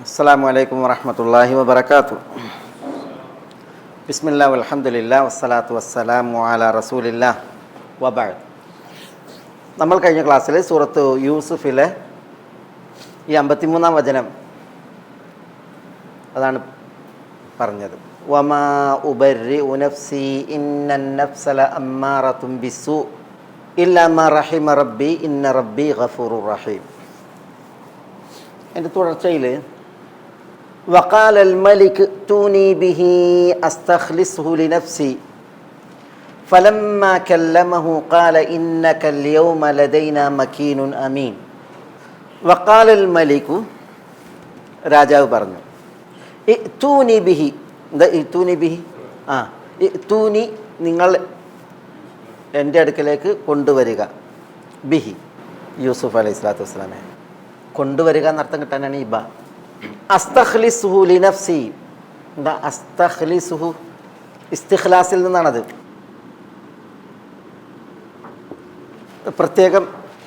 അസ്സലാമു അലൈക്കും വറഹ്മത്തുള്ളാഹി വബറകാതുഹു. ബിസ്മില്ലാഹി വൽഹംദുലില്ലാഹി വസ്സലാത്തു വസ്സലാമു അലാ റസൂലില്ലാഹ് വബഅദ്. നമ്മൾ കഴിഞ്ഞ ക്ലാസ്സിൽ സൂറത്ത് യൂസുഫിലെ ഈ 53-ാം വചനം അതാണ് പറഞ്ഞത്. വമാ ഉബർരിഉ നഫ്സി ഇന്നൻ നഫ്സ ലഅമ്മാറത്തുൻ ബിസ്സൂ ഇല്ലാ മാ റഹിമ റബ്ബി ഇന്ന റബ്ബി ഗഫൂറുർ റഹീം. എൻ്റെ തുടർച്ചയിൽ വഖാലൽ മലിക് തൂനി ബിഹി അസ്തഖ്ലിസ്ഹു ലിനഫ്സി ഫലമ്മാ കല്ലമഹു ഖാല ഇന്നകൽ യൗമ ലദൈനാ മക്കീനുൻ അമീൻ. വഖാലൽ മലികു, രാജാവ് പറഞ്ഞു, ഇഅ്തൂനി ബിഹി. എന്താ ഇഅ്തൂനി ബിഹി? ഇഅ്തൂനി, നിങ്ങൾ എൻ്റെ അടുക്കലേക്ക് കൊണ്ടുവരിക. ബിഹി, യൂസുഫ് അലൈഹി സ്വലാത്തു വസ്സലാമെ കൊണ്ടുവരിക എന്നർത്ഥം കിട്ടാനാണ് ഇബ. അസ്തഖ്ലിസുഹു ലിനഫ്സി. എന്താ അസ്തഖ്ലിസുഹു? ഇസ്തിഖ്ലാസിൽ നിന്നാണത്. പ്രത്യേകം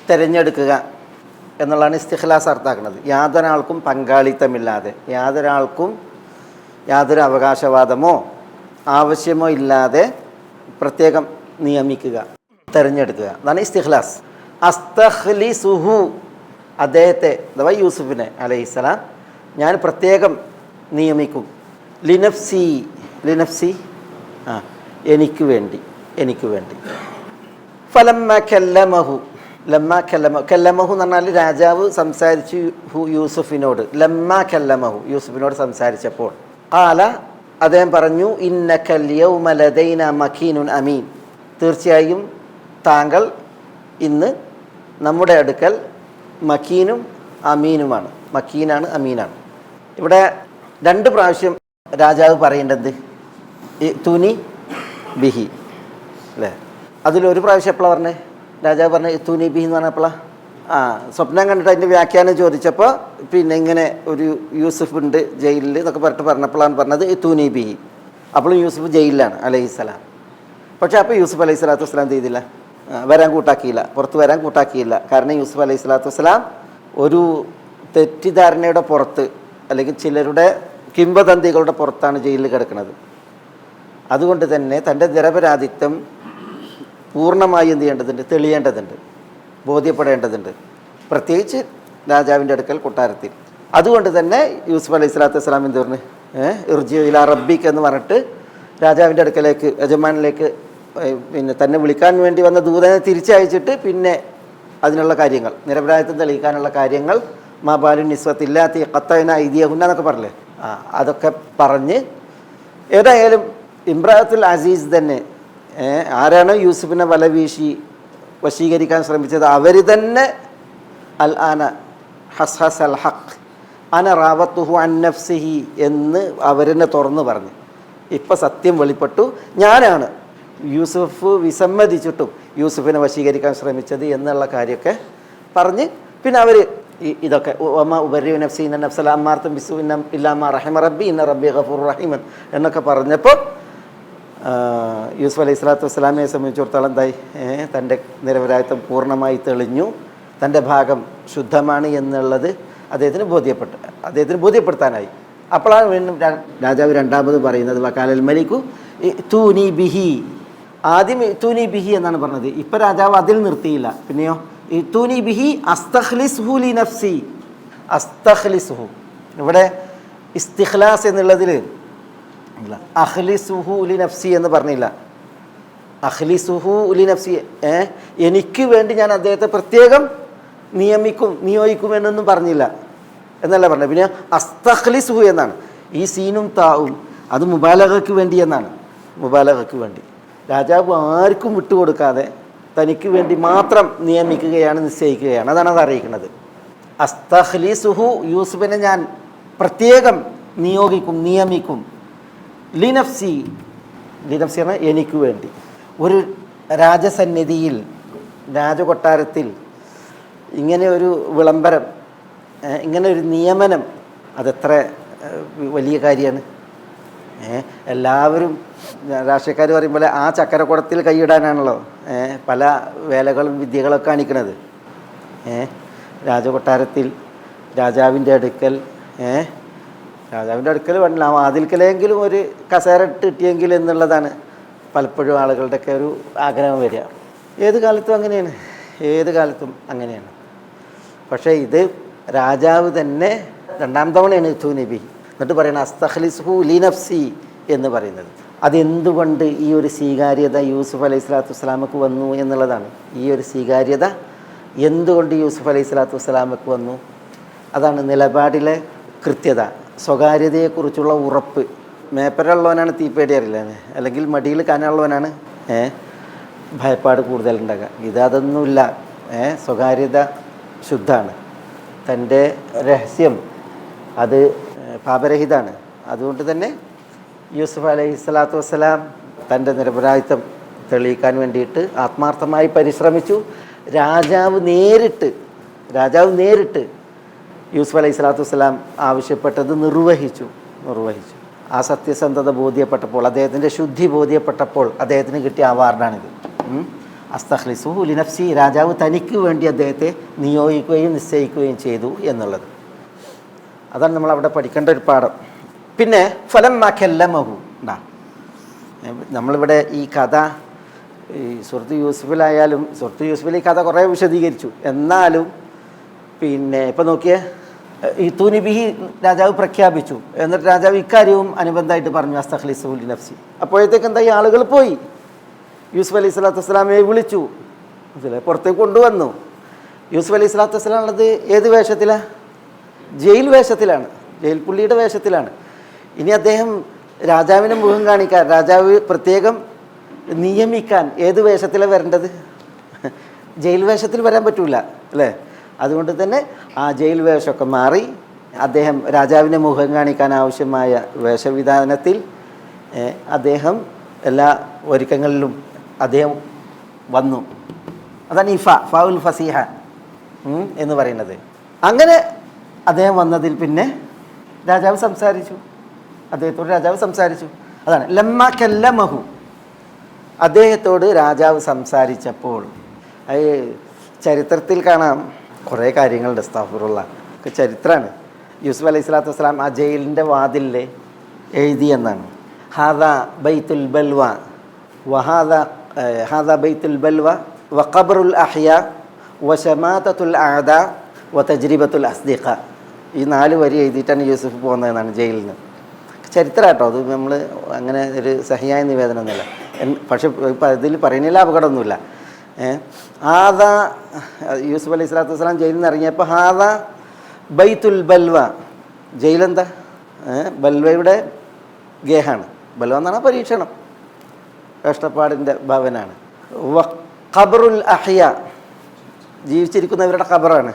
തിരഞ്ഞെടുക്കുക എന്നുള്ളതാണ് ഇസ്തിഖ്ലാസ് അർത്ഥാക്കുന്നത്. യാതൊരാൾക്കും പങ്കാളിത്തമില്ലാതെ, യാതൊരു അവകാശവാദമോ ആവശ്യമോ ഇല്ലാതെ പ്രത്യേകം നിയമിക്കുക, തിരഞ്ഞെടുക്കുക. അതാണ് ഇസ്തിഖ്ലാസ്. അസ്തഖ്ലിസുഹു, അദ്ദേഹത്തെ അഥവാ യൂസുഫിനെ അലൈഹിസ്സലാം ഞാൻ പ്രത്യേകം നിയമിക്കും. ലിനഫ്സി, എനിക്ക് വേണ്ടി. ഫലമ്മ കല്ലമഹു, കല്ലമഹു എന്ന് പറഞ്ഞാൽ രാജാവ് സംസാരിച്ചു യൂസുഫിനോട്. ലമ്മ കല്ലമഹു, യൂസുഫിനോട് സംസാരിച്ചപ്പോൾ ഖാല, അദ്ദേഹം പറഞ്ഞു, ഇന്നകൽ യൗമ ലദൈനാ മക്കീനുൻ അമീൻ. തീർച്ചയായും താങ്കൾ ഇന്ന് നമ്മുടെ അടുക്കൽ മക്കീനും അമീനുമാണ്. മക്കീനാണ്, അമീനാണ്. ഇവിടെ 2 പ്രാവശ്യം രാജാവ് പറയേണ്ടത് തുനി ബിഹി അല്ലേ? അതിലൊരു പ്രാവശ്യം എപ്പോഴാണ് പറഞ്ഞത്? രാജാവ് പറഞ്ഞ തുനി ബിഹി എന്ന് പറഞ്ഞപ്പോഴാണ് സ്വപ്നം കണ്ടിട്ട് അതിൻ്റെ വ്യാഖ്യാനം ചോദിച്ചപ്പോൾ പിന്നെ ഇങ്ങനെ ഒരു യൂസുഫ് ഉണ്ട് ജയിലിൽ എന്നൊക്കെ പറഞ്ഞപ്പോഴാണ് പറഞ്ഞത് തുനി ബിഹി. അപ്പോഴും യൂസുഫ് ജയിലിലാണ് അലൈഹിസ്സലാം. പക്ഷേ അപ്പോൾ യൂസുഫ് അലൈഹി സ്വലാത്തു വസ്സലാം എന്ത് ചെയ്തില്ല? പുറത്ത് വരാൻ കൂട്ടാക്കിയില്ല. കാരണം യൂസുഫ് അലൈഹി സ്വലാത്തു വസ്സലാം ഒരു തെറ്റിദ്ധാരണയുടെ പുറത്ത്, അല്ലെങ്കിൽ ചിലരുടെ കിംവദന്തികളുടെ പുറത്താണ് ജയിലിൽ കിടക്കുന്നത്. അതുകൊണ്ട് തന്നെ തൻ്റെ നിരപരാധിത്വം പൂർണ്ണമായി എന്ത് ചെയ്യേണ്ടതുണ്ട്? തെളിയേണ്ടതുണ്ട്, ബോധ്യപ്പെടേണ്ടതുണ്ട്, പ്രത്യേകിച്ച് രാജാവിൻ്റെ അടുക്കൽ കൊട്ടാരത്തിൽ. അതുകൊണ്ട് തന്നെ യൂസുഫ് അലൈഹി സ്വലാത്തു വസ്സലാം എന്ത് പറഞ്ഞു? ഇർജിഉ ഇലാ റബ്ബിക് എന്ന് പറഞ്ഞിട്ട് രാജാവിൻ്റെ അടുക്കലേക്ക്, യജമാനിലേക്ക്, പിന്നെ തന്നെ വിളിക്കാൻ വേണ്ടി വന്ന ദൂതനെ തിരിച്ചയച്ചിട്ട് പിന്നെ അതിനുള്ള കാര്യങ്ങൾ, നിരപരാധിത്വം തെളിയിക്കാനുള്ള കാര്യങ്ങൾ, മാബാലു നിസ്വത്തില്ലാത്തി ഖത്തൈന ഐദിയഹുന്ന എന്നൊക്കെ പറഞ്ഞില്ലേ, അതൊക്കെ പറഞ്ഞ് ഏതായാലും ഇമ്രാത്തുൽ അസീസ് തന്നെ, ആരാണോ യൂസുഫിനെ വല വീശി വശീകരിക്കാൻ ശ്രമിച്ചത് അവർ തന്നെ അൽ ആന ഹസ് അൽ ഹഖ് അന റാവത്തുഹു അൻ നഫ്സിഹി എന്ന് അവരെന്നെ തുറന്നു പറഞ്ഞു. ഇപ്പം സത്യം വെളിപ്പെട്ടു, ഞാനാണ് യൂസുഫ് വിസമ്മതിച്ചിട്ടും യൂസുഫിനെ വശീകരിക്കാൻ ശ്രമിച്ചത് എന്നുള്ള കാര്യമൊക്കെ പറഞ്ഞ് പിന്നെ അവർ ഇതൊക്കെ വമാ ഉബർരിഉ നഫ്സി ഇന്ന നഫ്സ ലഅമ്മാറത്തുൻ ബിസ്സൂ ഇല്ലാ മാ റഹിമ റബ്ബി ഇന്ന റബ്ബി ഗഫൂറുർ റഹീം എന്നൊക്കെ പറഞ്ഞപ്പോൾ യൂസുഫ് അലൈഹി സ്വലാത്തു വസ്സലാമയെ സംബന്ധിച്ചിടത്തോളം എന്തായി? തൻ്റെ നിരപരാധിത്വം പൂർണ്ണമായി തെളിഞ്ഞു, തൻ്റെ ഭാഗം ശുദ്ധമാണ് എന്നുള്ളത് അദ്ദേഹത്തിന് ബോധ്യപ്പെടുത്താനായി. അപ്പോഴാണ് വീണ്ടും രാജാവ് രണ്ടാമത് പറയുന്നത് വഖാലൽ മലികു ഇഅ്തൂനി ബിഹി. ആദ്യം ഇഅ്തൂനി ബിഹി എന്നാണ് പറഞ്ഞത്. ഇപ്പം രാജാവ് അതിൽ നിർത്തിയില്ല. പിന്നെയോ ഇഅ്തൂനി ബിഹി അസ്തഖ്ലിസ്ഹു ലിനഫ്സി. അസ്തഖ്ലിസ്ഹു, ഇവിടെ ഇസ്തിഖ്ലാസ് എന്നുള്ളതിൽ അഖ്ലിസുഹു ലിനഫ്സി എന്ന് പറഞ്ഞില്ല. അഖ്ലിസുഹു ലിനഫ്സി, എനിക്ക് വേണ്ടി ഞാൻ അദ്ദേഹത്തെ പ്രത്യേകം നിയോഗിക്കും എന്നൊന്നും പറഞ്ഞില്ല എന്നല്ല പറഞ്ഞത്. പിന്നെ അസ്തഖ്ലിസുഹു എന്നാണ്. ഈ സീനും താവും അത് മുബാലഗയ്ക്ക് വേണ്ടി എന്നാണ്. മുബാലഗയ്ക്ക് വേണ്ടി രാജാവ് ആർക്കും വിട്ടുകൊടുക്കാതെ തനിക്ക് വേണ്ടി മാത്രം നിശ്ചയിക്കുകയാണ്. അതാണ് അത് അറിയിക്കുന്നത്. അസ്തഖ്ലിസുഹു, യൂസുഫിനെ ഞാൻ പ്രത്യേകം നിയമിക്കും. ലിനഫ്സി പറഞ്ഞാൽ എനിക്ക് വേണ്ടി. ഒരു രാജകൊട്ടാരത്തിൽ ഇങ്ങനെ ഒരു വിളംബരം, ഇങ്ങനെ ഒരു നിയമനം, അതെത്ര വലിയ കാര്യമാണ്. എല്ലാവരും രാഷ്ട്രീയക്കാർ പറയും പോലെ ആ ചക്കരക്കുടത്തിൽ കൈയിടാനാണല്ലോ പല വേലകളും വിദ്യകളൊക്കെ കാണിക്കുന്നത്. രാജകൊട്ടാരത്തിൽ രാജാവിൻ്റെ അടുക്കൽ രാജാവിൻ്റെ അടുക്കൽ വേണ്ടില്ല, ആ വാതിൽക്കലെങ്കിലും ഒരു കസേര ഇട്ട് കിട്ടിയെങ്കിൽ എന്നുള്ളതാണ് പലപ്പോഴും ആളുകളുടെയൊക്കെ ഒരു ആഗ്രഹം വരിക. ഏത് കാലത്തും അങ്ങനെയാണ്, ഏത് കാലത്തും അങ്ങനെയാണ്. പക്ഷേ ഇത് രാജാവ് തന്നെ രണ്ടാം തവണയാണ് നബി എന്നിട്ട് പറയുന്നത് അസ്തഖ്ലിസ്ഹു ലിനഫ്സി എന്ന് പറയുന്നത്. അതെന്തുകൊണ്ട് ഈ ഒരു സ്വീകാര്യത യൂസുഫ് അലൈഹി സ്വലാത്തു വസ്സലാമക്ക് വന്നു എന്നുള്ളതാണ്. ഈ ഒരു സ്വീകാര്യത എന്തുകൊണ്ട് യൂസുഫ് അലൈഹി സ്വലാത്തു വസ്സലാമക്ക് വന്നു? അതാണ് നിലപാടിലെ കൃത്യത, സ്വകാര്യതയെക്കുറിച്ചുള്ള ഉറപ്പ്. മേപ്പരുള്ളവനാണ് തീപ്പേടി അറിയില്ലേ, അല്ലെങ്കിൽ മടിയിൽ കനമുള്ളവനാണ് ഭയപ്പാട് കൂടുതലുണ്ടാകുക. ഇതൊന്നുമില്ല. സ്വകാര്യത ശുദ്ധമാണ്, തൻ്റെ രഹസ്യം അത് പാപരഹിതമാണ്. അതുകൊണ്ട് തന്നെ യൂസുഫ് അലൈഹി സ്വലാത്തു വസ്സലാം തൻ്റെ നിരപരാധിത്വം തെളിയിക്കാൻ വേണ്ടിയിട്ട് ആത്മാർത്ഥമായി പരിശ്രമിച്ചു. രാജാവ് നേരിട്ട് യൂസുഫ് അലൈഹി സ്വലാത്തു വസ്സലാം ആവശ്യപ്പെട്ടത് നിർവഹിച്ചു. ആ സത്യസന്ധത ബോധ്യപ്പെട്ടപ്പോൾ, അദ്ദേഹത്തിൻ്റെ ശുദ്ധി ബോധ്യപ്പെട്ടപ്പോൾ അദ്ദേഹത്തിന് കിട്ടിയ അവാർഡാണിത്. അസ്തഖ്ലിസുഹു ലിനഫ്സി, രാജാവ് തനിക്ക് വേണ്ടി അദ്ദേഹത്തെ നിയോഗിക്കുകയും നിശ്ചയിക്കുകയും ചെയ്തു എന്നുള്ളത്. അതാണ് നമ്മളവിടെ പഠിക്കേണ്ട ഒരു പാഠം. പിന്നെ ഫലമ്മ കല്ലമഹു ഉണ്ടാ, നമ്മളിവിടെ ഈ കഥ ഈ സൂറത്ത് യൂസുഫിലായാലും, സൂറത്ത് യൂസുഫിൽ ഈ കഥ കുറേ വിശദീകരിച്ചു. എന്നാലും പിന്നെ ഇപ്പം നോക്കിയേ, ഈ തൂനിബിഹി രാജാവ് പ്രഖ്യാപിച്ചു. എന്നിട്ട് രാജാവ് ഇക്കാര്യവും അനുബന്ധമായിട്ട് പറഞ്ഞു അസ്തഖ്ലിസുഹു ലിനഫ്സി. അപ്പോഴത്തേക്ക് എന്താ, ഈ ആളുകൾ പോയി യൂസുഫ് അലൈഹി സ്വലാത്തു വസ്സലാമയെ വിളിച്ചു, പുറത്തേക്ക് കൊണ്ടുവന്നു. യൂസുഫ് അലൈഹി സ്വലാത്തു വസ്സലാം ഉള്ളത് ഏത് വേഷത്തിലാണ്? ജയിൽ വേഷത്തിലാണ്, ജയിൽ പുള്ളിയുടെ വേഷത്തിലാണ്. ഇനി അദ്ദേഹം രാജാവിനെ മുഖം കാണിക്കാൻ, രാജാവ് പ്രത്യേകം നിയമിക്കാൻ ഏത് വേഷത്തിലാണ് വരേണ്ടത്? ജയിൽ വേഷത്തിൽ വരാൻ പറ്റൂല അല്ലേ? അതുകൊണ്ട് തന്നെ ആ ജയിൽ വേഷമൊക്കെ മാറി അദ്ദേഹം രാജാവിനെ മുഖം കാണിക്കാൻ ആവശ്യമായ വേഷവിധാനത്തിൽ അദ്ദേഹം എല്ലാ ഒരുക്കങ്ങളിലും അദ്ദേഹം വന്നു. അതാണ് ഫൗൽ ഫസീഹ എന്ന് പറയുന്നത്. അങ്ങനെ അദ്ദേഹം വന്നതിൽ പിന്നെ രാജാവ് സംസാരിച്ചു, അദ്ദേഹത്തോട് രാജാവ് സംസാരിച്ചു. അതാണ് ലമ്മ കല്ലമഹു, അദ്ദേഹത്തോട് രാജാവ് സംസാരിച്ചപ്പോൾ. അത് ചരിത്രത്തിൽ കാണാം കുറേ കാര്യങ്ങളുണ്ട്. അസ്തഗ്ഫിറുള്ള, ചരിത്രമാണ്. യൂസുഫ് അലൈഹി സ്വലാത്തു വസ്സലാം ആ ജയിലിൻ്റെ വാതിലിൽ എഴുതിയെന്നാണ്, ഹാദാ ബൈത്തുൽ ബൽവ ഹാദാ ബൈത്തുൽ ബൽവ വഖബ്റുൽ അഹ്യാ വശമാതത്തുൽ അഅദാ വതജ്രിബത്തുൽ അസ്ദിഖ. ഈ 4 വരി എഴുതിയിട്ടാണ് യൂസുഫ് പോകുന്നതെന്നാണ് ജയിലിൽ നിന്ന്. ചരിത്രം കേട്ടോ, അത് നമ്മൾ അങ്ങനെ ഒരു സഹിയായ നിവേദനമൊന്നുമില്ല. പക്ഷെ ഇതിൽ പറയുന്നില്ല, അപകടമൊന്നുമില്ല. ഹാദാ യൂസുഫ് അലൈഹി സ്വലാത്തു വസ്സലാം ജയിലിൽ നിന്ന് ഇറങ്ങിയപ്പോൾ ഹാദാ ബൈത്തുൽ ബൽവ, ജയിലെന്താ? ബൽവയുടെ ഗേഹാണ്. ബൽവ എന്നാണ് പരീക്ഷണം, കഷ്ടപ്പാടിൻ്റെ ഭവനാണ്. ഖബ്റുൽ അഹ്യ, ജീവിച്ചിരിക്കുന്നവരുടെ ഖബറാണ്.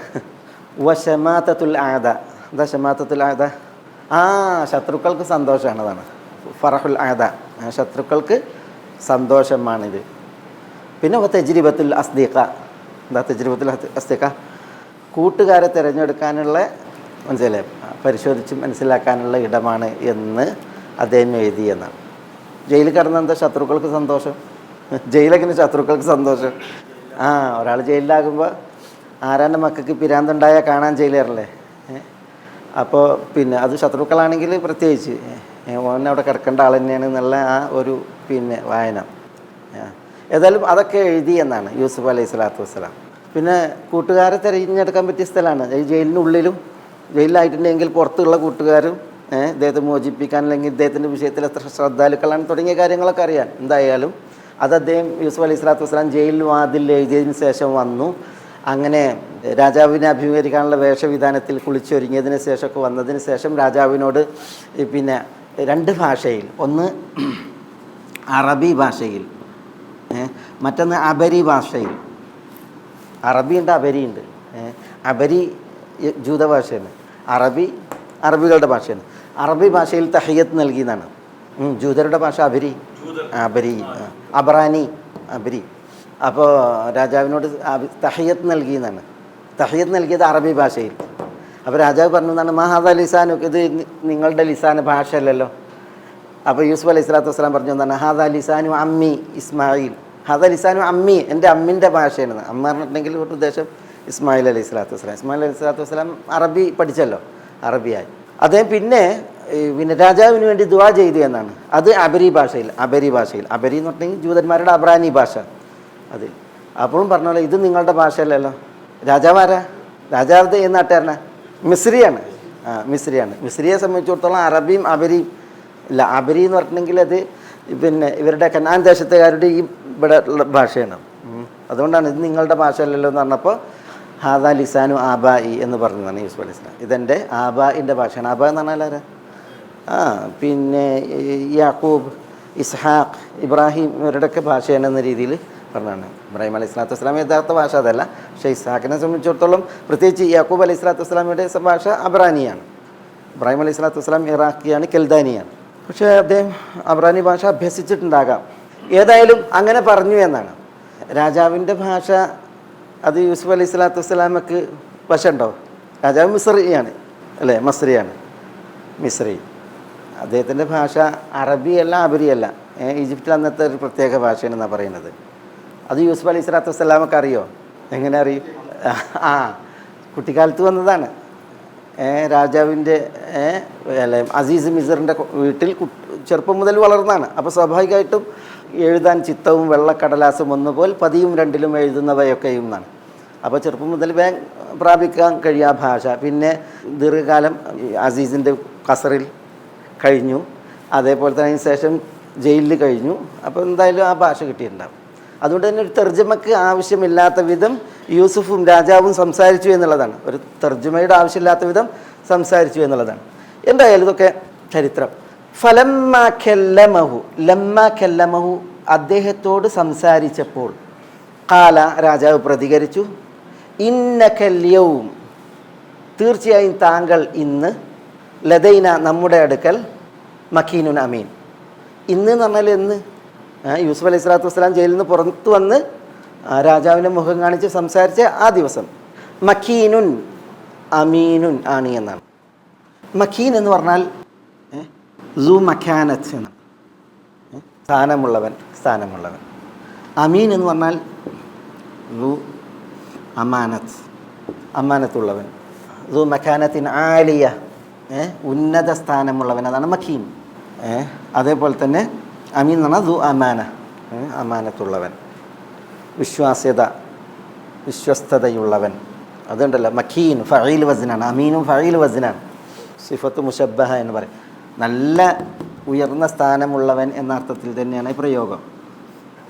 വശമാതത്തുൽ ആദ, എന്താ ശമാതത്തുൽ ആദ? ശത്രുക്കൾക്ക് സന്തോഷമാണ്. അതാണ് ഫറഹുൽ ആദ, ശത്രുക്കൾക്ക് സന്തോഷമാണിത്. പിന്നെ തജ്രിബത്തുൽ അസ്ദിഖ, എന്താ തജ്രിബത്തുൽ അസ്ദിഖ? കൂട്ടുകാരെ തിരഞ്ഞെടുക്കാനുള്ള, മനസ്സിലെ പരിശോധിച്ച് മനസ്സിലാക്കാനുള്ള ഇടമാണ് എന്ന് അദ്ദേഹം എഴുതിയെന്നാണ്. ജയിലിൽ കിടന്ന എന്താ ശത്രുക്കൾക്ക് സന്തോഷം? ജയിലെങ്ങനെ ശത്രുക്കൾക്ക് സന്തോഷം? ഒരാൾ ജയിലിലാകുമ്പോൾ ആരാൻ്റെ മക്കൾക്ക് പിരാന്തുണ്ടായാൽ കാണാൻ ജയിലേറല്ലേ. അപ്പോൾ പിന്നെ അത് ശത്രുക്കളാണെങ്കിൽ പ്രത്യേകിച്ച് ഓനെ അവിടെ കിടക്കേണ്ട ആൾ തന്നെയാണ് എന്നുള്ള ആ ഒരു പിന്നെ വായന. ഏതായാലും അതൊക്കെ എഴുതി എന്നാണ് യൂസുഫ് അലൈഹി സ്വലാത്തു വസ്സലാം. പിന്നെ കൂട്ടുകാരെ തിരഞ്ഞെടുക്കാൻ പറ്റിയ സ്ഥലമാണ് ഈ ജയിലിനുള്ളിലും. ജയിലിലായിട്ടുണ്ടെങ്കിൽ പുറത്തുള്ള കൂട്ടുകാരും ഇദ്ദേഹത്തെ മോചിപ്പിക്കാൻ, അല്ലെങ്കിൽ ഇദ്ദേഹത്തിൻ്റെ വിഷയത്തിൽ എത്ര ശ്രദ്ധാലുക്കളാണ് തുടങ്ങിയ കാര്യങ്ങളൊക്കെ അറിയാൻ. എന്തായാലും അത് അദ്ദേഹം യൂസുഫ് അലൈഹി സ്വലാത്തു വസ്സലാം ജയിൽ വാതിൽ എഴുതിയതിന് ശേഷം വന്നു. അങ്ങനെ രാജാവിനെ അഭിമുഖീകരിക്കാനുള്ള വേഷവിധാനത്തിൽ കുളിച്ചൊരുങ്ങിയതിന് ശേഷമൊക്കെ വന്നതിന് ശേഷം രാജാവിനോട് പിന്നെ 2 ഭാഷയിൽ, ഒന്ന് അറബി ഭാഷയിൽ, മറ്റൊന്ന് അബരി ഭാഷയിൽ. അറബിയുണ്ട്, അബരിയുണ്ട്. അബരി ജൂത ഭാഷയാണ്, അറബികളുടെ ഭാഷയാണ്. അറബി ഭാഷയിൽ തഹിയ്യത്ത് നൽകിയെന്നാണ്. ജൂതരുടെ ഭാഷ അബരി, അബ്രാനി, അബരി. അപ്പോൾ രാജാവിനോട് തഹിയ്യത്ത് നൽകിയെന്നാണ്. തഹിയ്യത്ത് നൽകിയത് അറബി ഭാഷയിൽ. അപ്പോൾ രാജാവ് പറഞ്ഞു എന്നാണ്, മഹാദ ലിസാനു, ഇത് നിങ്ങളുടെ ലിസാന ഭാഷയല്ലല്ലോ. അപ്പോൾ യൂസുഫ് അലൈഹി സ്വലാത്തു വസ്സലാം പറഞ്ഞു എന്നാണ്, ഹാദ ലിസാനു അമ്മി ഇസ്മായിൽ, ഹാദ ലിസാനു അമ്മി, എൻ്റെ അമ്മിൻ്റെ ഭാഷയാണ്. അമ്മ പറഞ്ഞിട്ടുണ്ടെങ്കിൽ ഒരു ഉദ്ദേശം ഇസ്മായിൽ അലൈഹി സ്വലാത്തു വസ്സലാം. ഇസ്മായിൽ അലൈഹി സ്വലാത്തു വസ്സലാം അറബി പഠിച്ചല്ലോ, അറബിയായി. അദ്ദേഹം പിന്നെ പിന്നെ രാജാവിന് വേണ്ടി ദുആ ചെയ്തു എന്നാണ്. അത് അബരി ഭാഷയിൽ അബരി എന്ന് പറഞ്ഞെങ്കിൽ ജൂതന്മാരുടെ അബ്രാനി ഭാഷ അതിൽ. അപ്പോഴും പറഞ്ഞ പോലെ ഇത് നിങ്ങളുടെ ഭാഷയല്ലല്ലോ. രാജാവാരാ? രാജാവ് ഏത് നാട്ടുകാരനാ? മിസ്രിയാണ്. മിസ്രിയാണ്. മിസ്രിയെ സംബന്ധിച്ചിടത്തോളം അറബിയും അബരിയും ഇല്ല. അബരി എന്ന് പറഞ്ഞിട്ടുണ്ടെങ്കിൽ അത് പിന്നെ ഇവരുടെ കനാൻ ദേശത്തുകാരുടെ ഈ ഇവിടെ ഉള്ള ഭാഷയാണ്. അതുകൊണ്ടാണ് ഇത് നിങ്ങളുടെ ഭാഷയല്ലല്ലോ എന്ന് പറഞ്ഞപ്പോൾ ഹാദാ ലിസാനു ആബായി എന്ന് പറഞ്ഞതാണ് യൂസുഫ് അലൈഹി സ്വലാം. ഇതെൻ്റെ ആബായിൻ്റെ ഭാഷയാണ്. ആബാ എന്ന് പറഞ്ഞാൽ ആരാ? പിന്നെ യാക്കൂബ്, ഇസ്ഹാഖ്, ഇബ്രാഹിം ഇവരുടെയൊക്കെ ഭാഷയാണെന്ന രീതിയിൽ പറഞ്ഞാണ്. ഇബ്രാഹിം അലൈഹി സ്വലാത്തു വസ്സലാം യഥാർത്ഥ ഭാഷ അതല്ല. പക്ഷേ ഇസ്ഹാഖിനെ സംബന്ധിച്ചിടത്തോളം പ്രത്യേകിച്ച് യാക്കൂബ് അലൈഹി സ്വലാത്തു വസ്സലാമിയുടെ ഭാഷ അബ്രാനിയാണ്. ഇബ്രാഹിം അലൈഹി സ്വലാത്തു വസ്സലാം ഇറാഖിയാണ്, കെൽദാനിയാണ്. പക്ഷേ അദ്ദേഹം അബ്രാനി ഭാഷ അഭ്യസിച്ചിട്ടുണ്ടാകാം. ഏതായാലും അങ്ങനെ പറഞ്ഞു എന്നാണ്. രാജാവിൻ്റെ ഭാഷ അത് യൂസുഫ് അലൈഹി സ്വലാത്തു വസ്സലാമക്ക് വശമുണ്ടോ? രാജാവ് മിസ്രിയാണ് അല്ലേ? മസ്രിയാണ്, മിസ്രി. അദ്ദേഹത്തിൻ്റെ ഭാഷ അറബിയല്ല അബരിയല്ല. ഈജിപ്തിൽ അന്നത്തെ ഒരു പ്രത്യേക ഭാഷയാണെന്നാണ് പറയുന്നത്. അത് യൂസുഫ് അലൈഹി സ്വലാത്തു വസ്സലാമൊക്കെ അറിയോ? എങ്ങനെ അറിയും? കുട്ടിക്കാലത്ത് വന്നതാണ്. രാജാവിൻ്റെ അല്ലെ അസീസ് മിസറിൻ്റെ വീട്ടിൽ ചെറുപ്പം മുതൽ വളർന്നതാണ്. അപ്പോൾ സ്വാഭാവികമായിട്ടും എഴുതാൻ ചിത്തവും വെള്ളക്കടലാസും ഒന്നുപോൽ പതിയും രണ്ടിലും എഴുതുന്നവയൊക്കെയും എന്നാണ്. അപ്പോൾ ചെറുപ്പം മുതൽ പ്രാപിക്കാൻ കഴിയുക ഭാഷ. പിന്നെ ദീർഘകാലം അസീസിൻ്റെ ഖസറിൽ കഴിഞ്ഞു. അതേപോലെ തന്നെ അതിന് ശേഷം ജയിലിൽ കഴിഞ്ഞു. അപ്പോൾ എന്തായാലും ആ ഭാഷ കിട്ടിയിട്ടുണ്ടാവും. അതുകൊണ്ട് തന്നെ ഒരു തർജ്ജമയ്ക്ക് ആവശ്യമില്ലാത്ത വിധം യൂസുഫും രാജാവും സംസാരിച്ചു എന്നുള്ളതാണ്. ഒരു തർജ്ജമയുടെ ആവശ്യമില്ലാത്ത വിധം സംസാരിച്ചു എന്നുള്ളതാണ്. എന്തായാലും ഇതൊക്കെ ചരിത്രം. ഫലമ്മ കല്ലമഹു അദ്ദേഹത്തോട് സംസാരിച്ചപ്പോൾ ഖാല രാജാവ് പ്രതികരിച്ചു, ഇന്നകല്യവും തീർച്ചയായും താങ്കൾ ഇന്ന് ലദൈന നമ്മുടെ അടുക്കൽ മക്കീനുൻ അമീൻ. ഇന്ന് എന്ന് പറഞ്ഞാൽ എന്ന് യൂസുഫ് അലൈഹി സ്വലാത്തു വസ്സലാം ജയിലിൽ നിന്ന് പുറത്തു വന്ന് രാജാവിൻ്റെ മുഖം കാണിച്ച് സംസാരിച്ച ആ ദിവസം മക്കീനുൻ അമീനുൻ ആണ് എന്നാണ്. മക്കീൻ എന്ന് പറഞ്ഞാൽ സു മക്കാനത്ത് എന്നാണ്, സ്ഥാനമുള്ളവൻ. അമീൻ എന്ന് പറഞ്ഞാൽ സു അമാനത്തുള്ളവൻ. സു മക്കാനത്തിൻ ആലിയ, ഉന്നത സ്ഥാനമുള്ളവൻ, അതാണ് മക്കീൻ. അതേപോലെ തന്നെ അമീൻ എന്ന് പറഞ്ഞാൽ സു അമാനത്തുള്ളവൻ, വിശ്വസ്തതയുള്ളവൻ. അതുണ്ടല്ലോ മക്കീൻ ഫഈൽ വസ്നാണ്. അമീനും ഫഈൽ വസ്നാണ്. സിഫത്ത് മുശബ്ബഹ എന്ന് പറയും. നല്ല ഉയർന്ന സ്ഥാനമുള്ളവൻ എന്ന അർത്ഥത്തിൽ തന്നെയാണ് ഈ പ്രയോഗം.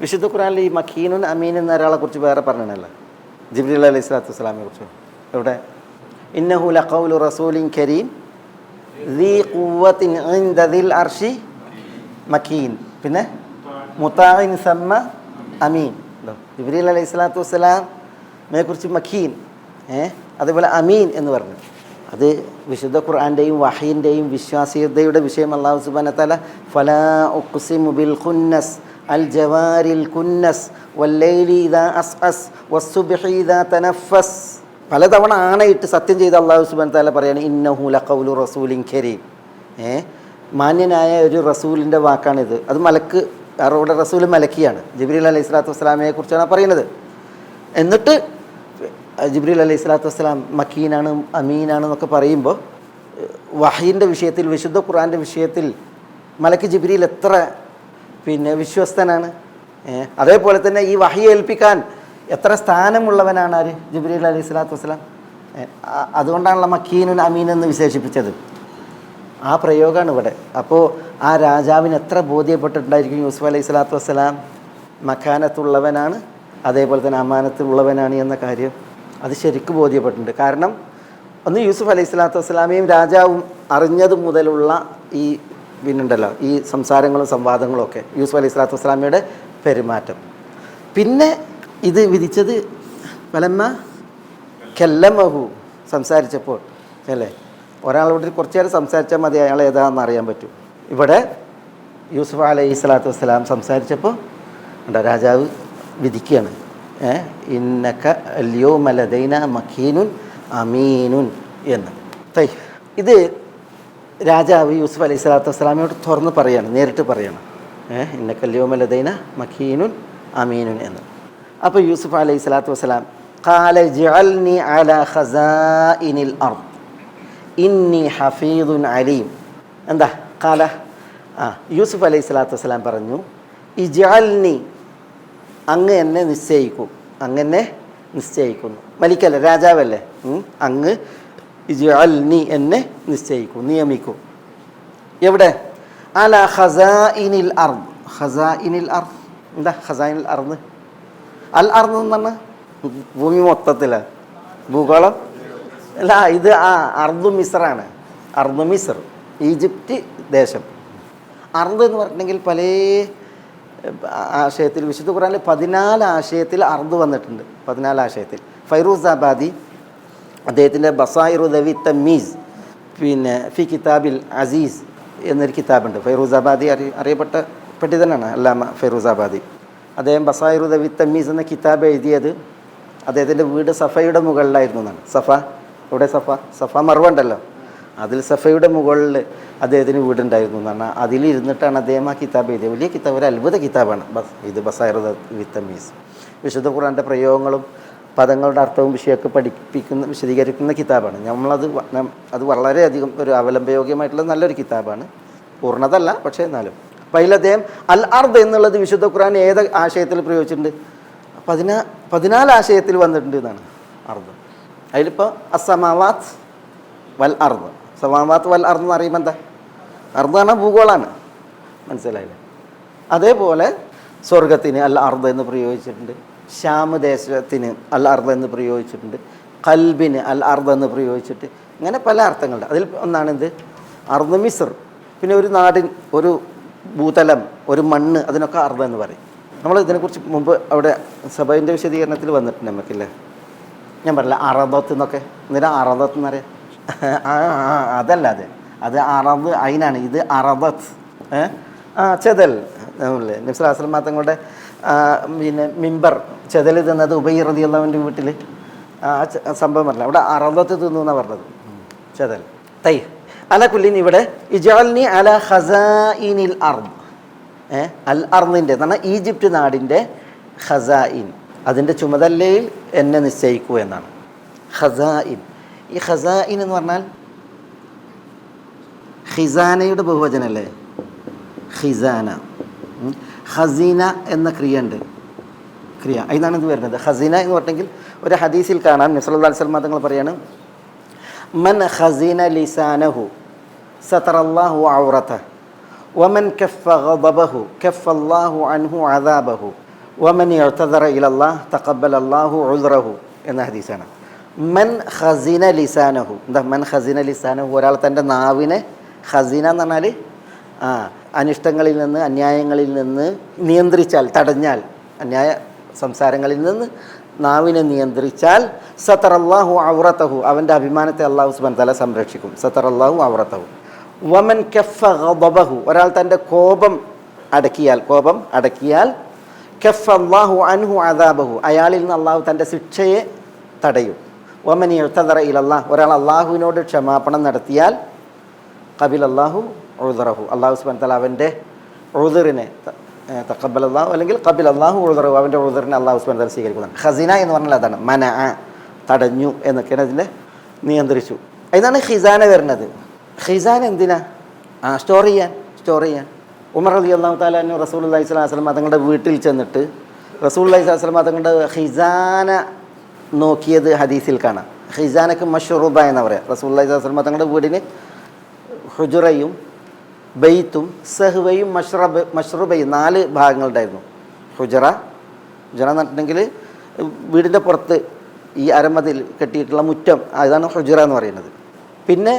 വിശുദ്ധ ഖുർആനിൽ ഈ മക്കീനുൻ അമീൻ എന്ന ഒരാളെ കുറിച്ച് വേറെ പറഞ്ഞല്ലോ, ജിബ്രീൽ അലൈഹി സ്വലാത്തു വസ്സലാമിനെ കുറിച്ച്. എവിടെ? ഇന്നഹു ലഖൗലു റസൂലിൻ കരീം ദീ ഖുവ്വത്തിൻ ഇൻദ ദിൽ അർശി മക്കീൻ. പിന്നെ മുതാഇൻ സമ്മ അമീൻ. ജിബ്രീൽ അലൈഹി സ്വലാത്തു വസ്സലാമിനെ കുറിച്ച് മക്കീൻ, അതേപോലെ അമീൻ എന്ന് പറഞ്ഞു. അത് വിശുദ്ധ ഖുർആൻ്റെയും വഹീൻ്റെയും വിശ്വാസ്യതയുടെ വിഷയം. അല്ലാഹു സുബ്ഹാനഹു വ തആല ഫലാ ഉഖ്സിമു ബിൽ ഖുന്നസ് അൽ ജവാരിൽ കുന്നസ് വല്ലൈലി ഇദാ അസ്അസ് വസ്സുബ്ഹി ഇദാ തനഫസ്. പലതവണ ആണയിട്ട് സത്യം ചെയ്ത അല്ലാഹു സുബ്ഹാനഹു വ തആല പറയാണ് ഇന്നഹു ലഖൗലു റസൂലിൻ കരീം. മാന്യനായ ഒരു റസൂലിൻ്റെ വാക്കാണിത്. അത് മലക്ക്, അവിടെ റസൂൽ മലക്കിയാണ്. ജിബ്രീൽ അലൈഹി സ്വലാത്തു വസ്സലാമിനെ കുറിച്ചാണ് പറയുന്നത്. എന്നിട്ട് ജിബ്രീൽ അലൈഹി സ്വലാത്തു വസ്സലാം മക്കീനാണ് അമീനാണ് എന്നൊക്കെ പറയുമ്പോൾ വഹീൻ്റെ വിഷയത്തിൽ, വിശുദ്ധ ഖുർആൻ്റെ വിഷയത്തിൽ മലക്ക് ജിബ്രീൽ എത്ര വിശ്വസ്തനാണ്. അതേപോലെ തന്നെ ഈ വഹി ഏൽപ്പിക്കാൻ എത്ര സ്ഥാനമുള്ളവനാണ് ആര്? ജിബ്രീൽ അലൈഹി സ്വലാത്തു വസ്സലാം. അതുകൊണ്ടാണല്ലോ മക്കീനുൻ അമീൻ എന്ന് വിശേഷിപ്പിച്ചത്. ആ പ്രയോഗമാണ് ഇവിടെ. അപ്പോൾ ആ രാജാവിന് എത്ര ബോധ്യപ്പെട്ടിട്ടുണ്ടായിരിക്കും യൂസുഫ് അലൈഹി സ്വലാത്തു വസ്സലാം മക്കാനത്തുള്ളവനാണ്, അതേപോലെ തന്നെ അമാനത്തുള്ളവനാണ് എന്ന കാര്യം. അത് ശരിക്കും ബോധ്യപ്പെട്ടിട്ടുണ്ട്. കാരണം ഒന്ന് യൂസുഫ് അലൈഹി സ്വലാത്തു വസ്സലാമയും രാജാവും അറിഞ്ഞത് മുതലുള്ള ഈ പിന്നുണ്ടല്ലോ ഈ സംസാരങ്ങളും സംവാദങ്ങളും ഒക്കെ, യൂസുഫ് അലൈഹി സ്വലാത്തു വസ്സലാമയുടെ പെരുമാറ്റം. പിന്നെ ഇത് വിധിച്ചത് ഫലമ്മ കല്ലമഹു സംസാരിച്ചപ്പോൾ അല്ലേ. ഒരാളോട് കുറച്ചു നേരം സംസാരിച്ചാൽ മതി അയാൾ ഏതാണെന്ന് അറിയാൻ പറ്റും. ഇവിടെ യൂസുഫ് അലൈഹി സ്വലാത്തു വസ്സലാം സംസാരിച്ചപ്പോൾ രാജാവ് വിധിക്കുകയാണ്, ഇന്നക അൽയൗമ ലദൈന മക്കീനുൻ അമീനുൻ എന്ന്. ഇത് രാജാവ് യൂസുഫ് അലൈഹി സ്വലാത്തു വസ്സലാമിനോട് തുറന്ന് പറയാണ്, നേരിട്ട് പറയണം, ഇന്നക അൽയൗമ ലദൈന മക്കീനുൻ അമീനുൻ എന്ന്. അപ്പോൾ യൂസുഫ് അലൈഹി സ്വലാത്തു വസ്സലാം ഖാല ജഅൽനി അലാ ഖസാഇനിൽ അർദ് ഇന്നി ഹഫീദുൻ അലീം. എന്താ കാല യൂസുഫ് അലൈഹി സ്വലാത്തു വസ്സലാം പറഞ്ഞു ഇജാൽനി അങ്ങ് എന്നെ നിശ്ചയിക്കും, അങ്ങനെ നിശ്ചയിക്കുന്നു. മലിക്കല്ലേ, രാജാവല്ലേ, അങ്ങ് ഇജാൽനി എന്നെ നിശ്ചയിക്കും, നിയമിക്കും. എവിടെ? അല ഖസാഇനിൽ അർദ്. ഖസാഇനിൽ അർദ് എന്താ? ഖസാഇനിൽ അർദ്, അൽ അർദ് എന്ന് പറഞ്ഞാൽ ഭൂമി മൊത്തത്തില്, ഭൂഗോളം അല്ല. ഇത് അർദു മിസ്റാണ്. അർദു മിസ്ർ, ഈജിപ്റ്റ് ദേശം. അർദ് എന്ന് പറഞ്ഞിട്ടുണ്ടെങ്കിൽ പല ആശയത്തിൽ വിശുദ്ധ ഖുർആനിൽ 14 ആശയത്തിൽ അർദ് വന്നിട്ടുണ്ട്. 14 ആശയത്തിൽ. ഫൈറൂസാബാദി അദ്ദേഹത്തിൻ്റെ ബസായിറു ദവി തമ്മീസ്, പിന്നെ ഫി കിതാബിൽ അസീസ് എന്നൊരു കിതാബുണ്ട്. ഫൈറൂസാബാദി അറിയപ്പെട്ട പണ്ഡിതനാണ് അല്ലാമ ഫൈറൂസാബാദി. അദ്ദേഹം ബസായിറു ദവി തമ്മീസ് എന്ന കിതാബ് എഴുതിയത് അദ്ദേഹത്തിൻ്റെ വീട് സഫയുടെ മുകളിലായിരുന്നു എന്നാണ്. സഫ, ഇവിടെ സഫ മർവ ഉണ്ടല്ലോ, അതിൽ സഫയുടെ മുകളിൽ അദ്ദേഹത്തിന് വീടുണ്ടായിരുന്നു എന്നാണ്. അതിലിരുന്നിട്ടാണ് അദ്ദേഹം ആ കിതാബ് എഴുതിയത്. വലിയ കിതാബ്, ഒരു അത്ഭുത കിതാബാണ് ഇത് ബസായിറു ദവി തമ്മീസ്. വിശുദ്ധ ഖുർആൻ്റെ പ്രയോഗങ്ങളും പദങ്ങളുടെ അർത്ഥവും വിഷയമൊക്കെ വിശദീകരിക്കുന്ന കിതാബാണ്. അത് വളരെയധികം ഒരു അവലംബയോഗ്യമായിട്ടുള്ള നല്ലൊരു കിതാബാണ്. പൂർണ്ണതല്ല, പക്ഷേ എന്നാലും. അപ്പോൾ അതിൽ അദ്ദേഹം അൽ അർദ് എന്നുള്ളത് വിശുദ്ധ ഖുർആൻ ഏത് ആശയത്തിൽ പ്രയോഗിച്ചിട്ടുണ്ട്? 14 ആശയത്തിൽ വന്നിട്ടുണ്ട് എന്നാണ് അർദ്. അതിലിപ്പോൾ അസ്സമാവാത്ത് വൽ അർദ്, സമാവാത്ത് വൽ അർദ് എന്ന് പറയുമ്പോൾ എന്താ? അർദ് പറഞ്ഞാൽ ഭൂഗോളാണ്, മനസ്സിലായില്ലേ? അതേപോലെ സ്വർഗത്തിന് അൽ അർദ് എന്ന് പ്രയോഗിച്ചിട്ടുണ്ട്, ഷാമ് ദേശത്തിന് അൽ അർദ് എന്ന് പ്രയോഗിച്ചിട്ടുണ്ട്, ഖൽബിന് അൽ അർദ് എന്ന് പ്രയോഗിച്ചിട്ട്, ഇങ്ങനെ പല അർത്ഥങ്ങളുണ്ട്. അതിൽ ഒന്നാണിത് അർദ് മിസ്ർ. പിന്നെ ഒരു നാടിൻ, ഒരു ഭൂതലം, ഒരു മണ്ണ്, അതിനൊക്കെ അർദ് എന്ന് പറയും. നമ്മൾ ഇതിനെക്കുറിച്ച് മുമ്പ് അവിടെ സഭയിൻ്റെ വിശദീകരണത്തിൽ വന്നിട്ടുണ്ട് നമുക്കില്ലേ. ഞാൻ പറഞ്ഞില്ല അറദത്ത് എന്നൊക്കെ. എന്നിട്ട് അറദത്ത് എന്ന് പറയാം, അതല്ല, അത് അറദ് അയിനാണ്. ഇത് അറദത്ത്, ചെതൽ. അല്ലേ നബി സ്വല്ലല്ലാഹു അലൈഹി വസല്ലം തങ്ങളുടെ പിന്നെ മിമ്പർ ചെതൽ തിന്നത് ഉബൈ റളിയല്ലാഹുവിൻ്റെ വീട്ടിൽ സംഭവം പറഞ്ഞില്ല. അവിടെ അറദത്ത് തിന്നു എന്നാണ് പറഞ്ഞത്, ചെതൽ. തൈ അല കുല്ലിൻ ഇവിടെ ഇജാൽനി അല ഖസാഇനിൽ അർദ്, അൽ അർദിൻ്റെ എന്ന് പറഞ്ഞാൽ ഈജിപ്റ്റ് നാടിൻ്റെ ഖസാഇൻ, അതിൻ്റെ ചുമതലയിൽ എന്നെ നിശ്ചയിക്കൂ എന്നാണ്. ഖസാഇൻ, ഈ ഖസാഇൻ എന്ന് പറഞ്ഞാൽ ഖിസാനയുടെ ബഹുവചനല്ലേ, ഖിസാന. ഖസീന എന്ന ക്രിയ ഉണ്ട്, ക്രിയ, അതിനാണ് ഇത് വരുന്നത്. ഖസീന എന്ന് പറഞ്ഞെങ്കിൽ ഒരു ഹദീസിൽ കാണാം, നബി സല്ലല്ലാഹു അലൈഹി വസല്ലം തങ്ങൾ പറയാണ്, മൻ ഖസീന ലിസാനഹു സതറല്ലാഹു ഔറതഹു വമൻ കഫ ഗദബഹു കഫല്ലാഹു അൻഹു അദാബഹു വമൻ ഇഅ്തദറ ഇലല്ലാഹ് തഖബ്ബലല്ലാഹു ഉദ്റഹു എന്ന ഹദീസാണ്. മൻ ഖസീന ലിസാനഹു, എന്താ മൻ ഖസീന ലിസാനഹു? ഒരാൾ തൻ്റെ നാവിനെ, ഖസീന എന്ന് പറഞ്ഞാൽ അനിഷ്ടങ്ങളിൽ നിന്ന്, അന്യായങ്ങളിൽ നിന്ന് നിയന്ത്രിച്ചാൽ, തടഞ്ഞാൽ, അന്യായ സംസാരങ്ങളിൽ നിന്ന് നാവിനെ നിയന്ത്രിച്ചാൽ, സതറല്ലാഹു ഔറതഹു, അവൻ്റെ അഭിമാനത്തെ അല്ലാഹു സുബ്ഹാനഹു വ തആല സംരക്ഷിക്കും. സതറല്ലാഹു ഔറതഹു. വമൻ കഫ ഗദബഹു, ഒരാൾ തൻ്റെ കോപം അടക്കിയാൽ, കഫല്ലാഹു അൻഹു അദാബഹു, അയാളിൽ നിന്ന് അള്ളാഹു തൻ്റെ ശിക്ഷയെ തടയും. വമൻ ഇഅ്തദറ ഇലല്ലാഹ്, ഒരാൾ അള്ളാഹുവിനോട് ക്ഷമാപണം നടത്തിയാൽ, ഖബിലല്ലാഹു ഉദ്റഹു, അള്ളാഹു സുബ്ഹാനഹു വ തആല അവൻ്റെ ഉദ്റിനെ, തഖബ്ബലല്ലാഹു അല്ലെങ്കിൽ ഖബിലല്ലാഹു ഉദ്റഹു, അവൻ്റെ ഉദ്റിനെ അള്ളാഹു സുബ്ഹാനഹു വ തആല സ്വീകരിക്കുന്നതാണ്. ഖസീന എന്ന് പറഞ്ഞാൽ അതാണ്, മനഅ, തടഞ്ഞു എന്നൊക്കെയാണ് അതിനെ നിയന്ത്രിച്ചു. അതിനാണ് ഖിസാന വരുന്നത്. ഖിസാന എന്തിനാ? സ്റ്റോർ ചെയ്യാൻ. ഉമർ റളിയല്ലാഹു തആല അൻഹു റസൂലുള്ളാഹി സ്വല്ലല്ലാഹു അലൈഹി വസല്ലം തങ്ങളുടെ വീട്ടിൽ ചെന്നിട്ട് റസൂലുള്ളാഹി സ്വല്ലല്ലാഹു അലൈഹി വസല്ലം തങ്ങളുടെ ഖിസാന നോക്കിയത് ഹദീസിൽ കാണാം. ഖിസാനക്ക് മഷ്റൂബ എന്ന് പറയാം. റസൂലുള്ളാഹി സ്വല്ലല്ലാഹു അലൈഹി വസല്ലം തങ്ങളുടെ വീടിന് ഹുജറയും ബെയ്ത്തും സഹ്വയും മഷ്റൂബയും 4 ഭാഗങ്ങളുണ്ടായിരുന്നു. ഹുജറ എന്ന് പറഞ്ഞിട്ടുണ്ടെങ്കിൽ വീടിൻ്റെ പുറത്ത് ഈ അരമതിൽ കെട്ടിയിട്ടുള്ള മുറ്റം, അതാണ് ഹുജറ എന്ന് പറയുന്നത്. പിന്നെ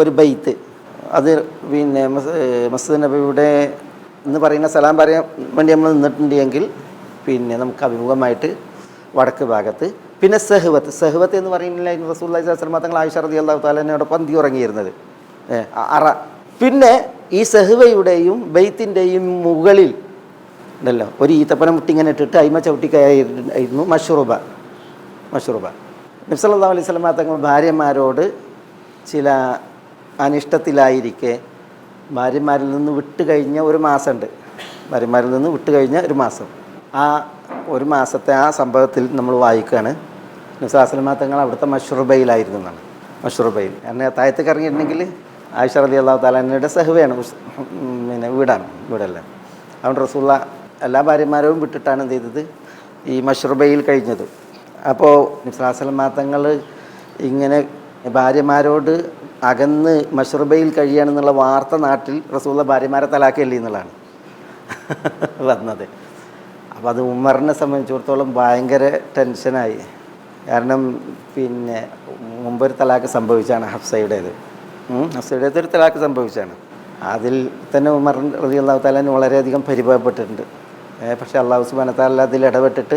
ഒരു ബെയ്ത്ത്, അത് പിന്നെ മസ്ജിദ് നബവിയുടെ എന്ന് പറയുന്ന സലാം പറയാൻ വേണ്ടി നമ്മൾ നിന്നിട്ടുണ്ടെങ്കിൽ പിന്നെ നമുക്ക് അഭിമുഖമായിട്ട് വടക്ക് ഭാഗത്ത്. പിന്നെ സഹ്വത്ത് എന്ന് പറയുന്നില്ല, റസൂലുള്ളാഹി സ്വല്ലല്ലാഹു അലൈഹി വസല്ലം തങ്ങൾ ആയിഷ റളിയല്ലാഹു തആലയോടൊപ്പം പന്തി ഉറങ്ങിയിരുന്നത് അറ. പിന്നെ ഈ സഹ്വയുടെയും ബെയ്ത്തിൻ്റെയും മുകളിൽ ഉണ്ടല്ലോ ഒരു ഈത്തപ്പന മുട്ടി ഇങ്ങനെ ഇട്ടിട്ട് അയിമ ചവിട്ടിക്കായിരുന്നു മഷ്റൂബ. നബി സല്ലല്ലാഹു അലൈഹി വസല്ലം തങ്ങൾ ഭാര്യമാരോട് ചില അനിഷ്ടത്തിലായിരിക്കെ ഭാര്യമാരിൽ നിന്ന് വിട്ടുകഴിഞ്ഞ ഒരു മാസമുണ്ട്. ഭാര്യമാരിൽ നിന്ന് വിട്ടുകഴിഞ്ഞ ഒരു മാസം, ആ ഒരു മാസത്തെ ആ സംഭവത്തിൽ നമ്മൾ വായിക്കുകയാണ്. നബി സല്ലല്ലാഹു അലൈഹി വസല്ലം തങ്ങൾ അവിടുത്തെ മഷ്റൂബയിലായിരുന്നു എന്നാണ്. മഷ്റൂബയിൽ കാരണം താഴത്തേക്ക് ഇറങ്ങിയിട്ടുണ്ടെങ്കിൽ ആയിഷ റളിയല്ലാഹു തആല അൻഹയുടെ സഹ്വയാണ്, പിന്നെ വീടല്ല. അതുകൊണ്ട് റസൂലുള്ള എല്ലാ ഭാര്യമാരും വിട്ടിട്ടാണ് എന്ത് ചെയ്തത്, ഈ മഷ്റബയിൽ കഴിഞ്ഞത്. അപ്പോൾ നബി സല്ലല്ലാഹു അലൈഹി വസല്ലം തങ്ങൾ ഇങ്ങനെ ഭാര്യമാരോട് അകന്ന് മഷ്റബയിൽ കഴിയുകയാണെന്നുള്ള വാർത്ത നാട്ടിൽ റസൂലുള്ള ഭാര്യമാരെ തലാക്കല്ലേ എന്നുള്ളതാണ് വന്നത്. അപ്പോൾ അത് ഉമറിനെ സംബന്ധിച്ചിടത്തോളം ഭയങ്കര ടെൻഷനായി. കാരണം പിന്നെ മുമ്പൊരു തലാക്ക് സംഭവിച്ചാണ് ഹഫ്സയുടേത്. ഒരു തലാക്ക് സംഭവിച്ചാണ്. അതിൽ തന്നെ ഉമർ റളിയല്ലാഹു തആല വളരെയധികം പരിഭവപ്പെട്ടിട്ടുണ്ട്. പക്ഷേ അല്ലാഹു സുബ്ഹാനഹു വ തആല അതിൽ ഇടപെട്ടിട്ട്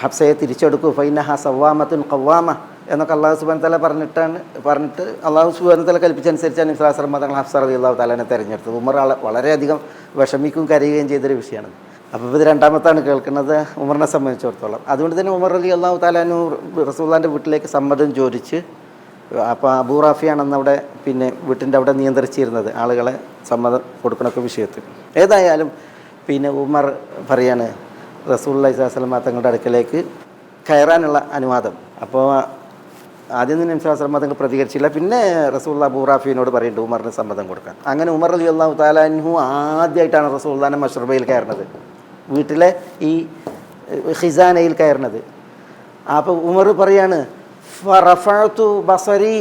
ഹഫ്സയെ തിരിച്ചെടുക്കൂ, ഫൈനഹ സവ്വാമത്തുൻ ഖവ്വാമ എന്നൊക്കെ അല്ലാഹു സുബ്ഹാനഹു വ തആല പറഞ്ഞിട്ട് അല്ലാഹു സുബ്ഹാനഹു വ തആല കൽപ്പിച്ചനുസരിച്ചാണ് നബി സ്വല്ലല്ലാഹു അലൈഹി വസല്ലം തങ്ങൾ ഹഫ്സ റളിയല്ലാഹു തആലയെ തിരഞ്ഞെടുത്തത്. ഉമർ വളരെയധികം വിഷമിക്കുകയും കരയുകയും ചെയ്തൊരു വിഷയമാണ്. അപ്പോൾ ഇത് രണ്ടാമത്താണ് കേൾക്കുന്നത് ഉമറിനെ സംബന്ധിച്ചിടത്തോളം. അതുകൊണ്ട് തന്നെ ഉമർ റളിയല്ലാഹു തആല റസൂലുള്ളാഹിൻ്റെ വീട്ടിലേക്ക് സമ്മതം ചോദിച്ച്, അപ്പോൾ അബൂ റാഫിയാണെന്ന് അവിടെ പിന്നെ വീട്ടിൻ്റെ അവിടെ നിയന്ത്രിച്ചിരുന്നത്, ആളുകളെ സമ്മതം കൊടുക്കണൊക്കെ വിഷയത്തിൽ. ഏതായാലും പിന്നെ ഉമർ പറയാണ് റസൂലുള്ളാഹി സ്വല്ലല്ലാഹു അലൈഹി വസല്ലം തങ്ങളുടെ അടുക്കലേക്ക് കയറാനുള്ള അനുവാദം. അപ്പോൾ ആദ്യം തന്നെ നബി സ്വല്ലല്ലാഹു അലൈഹി വസല്ലം തങ്ങൾ പ്രതികരിച്ചില്ല. പിന്നെ റസൂലുള്ളാഹി അബൂ റാഫിയോട് പറയുന്നുണ്ട് ഉമറിന് സമ്മതം കൊടുക്കാൻ. അങ്ങനെ ഉമർ റളിയല്ലാഹു തആല അൻഹു ആദ്യമായിട്ടാണ് റസൂലുള്ളാഹിന്റെ മഷ്റബയിൽ കയറുന്നത്, വീട്ടിലെ ഈ ഖിസാനയിൽ കയറുന്നത്. അപ്പോൾ ഉമർ പറയാണ് ഫറഫഅതു ബസരി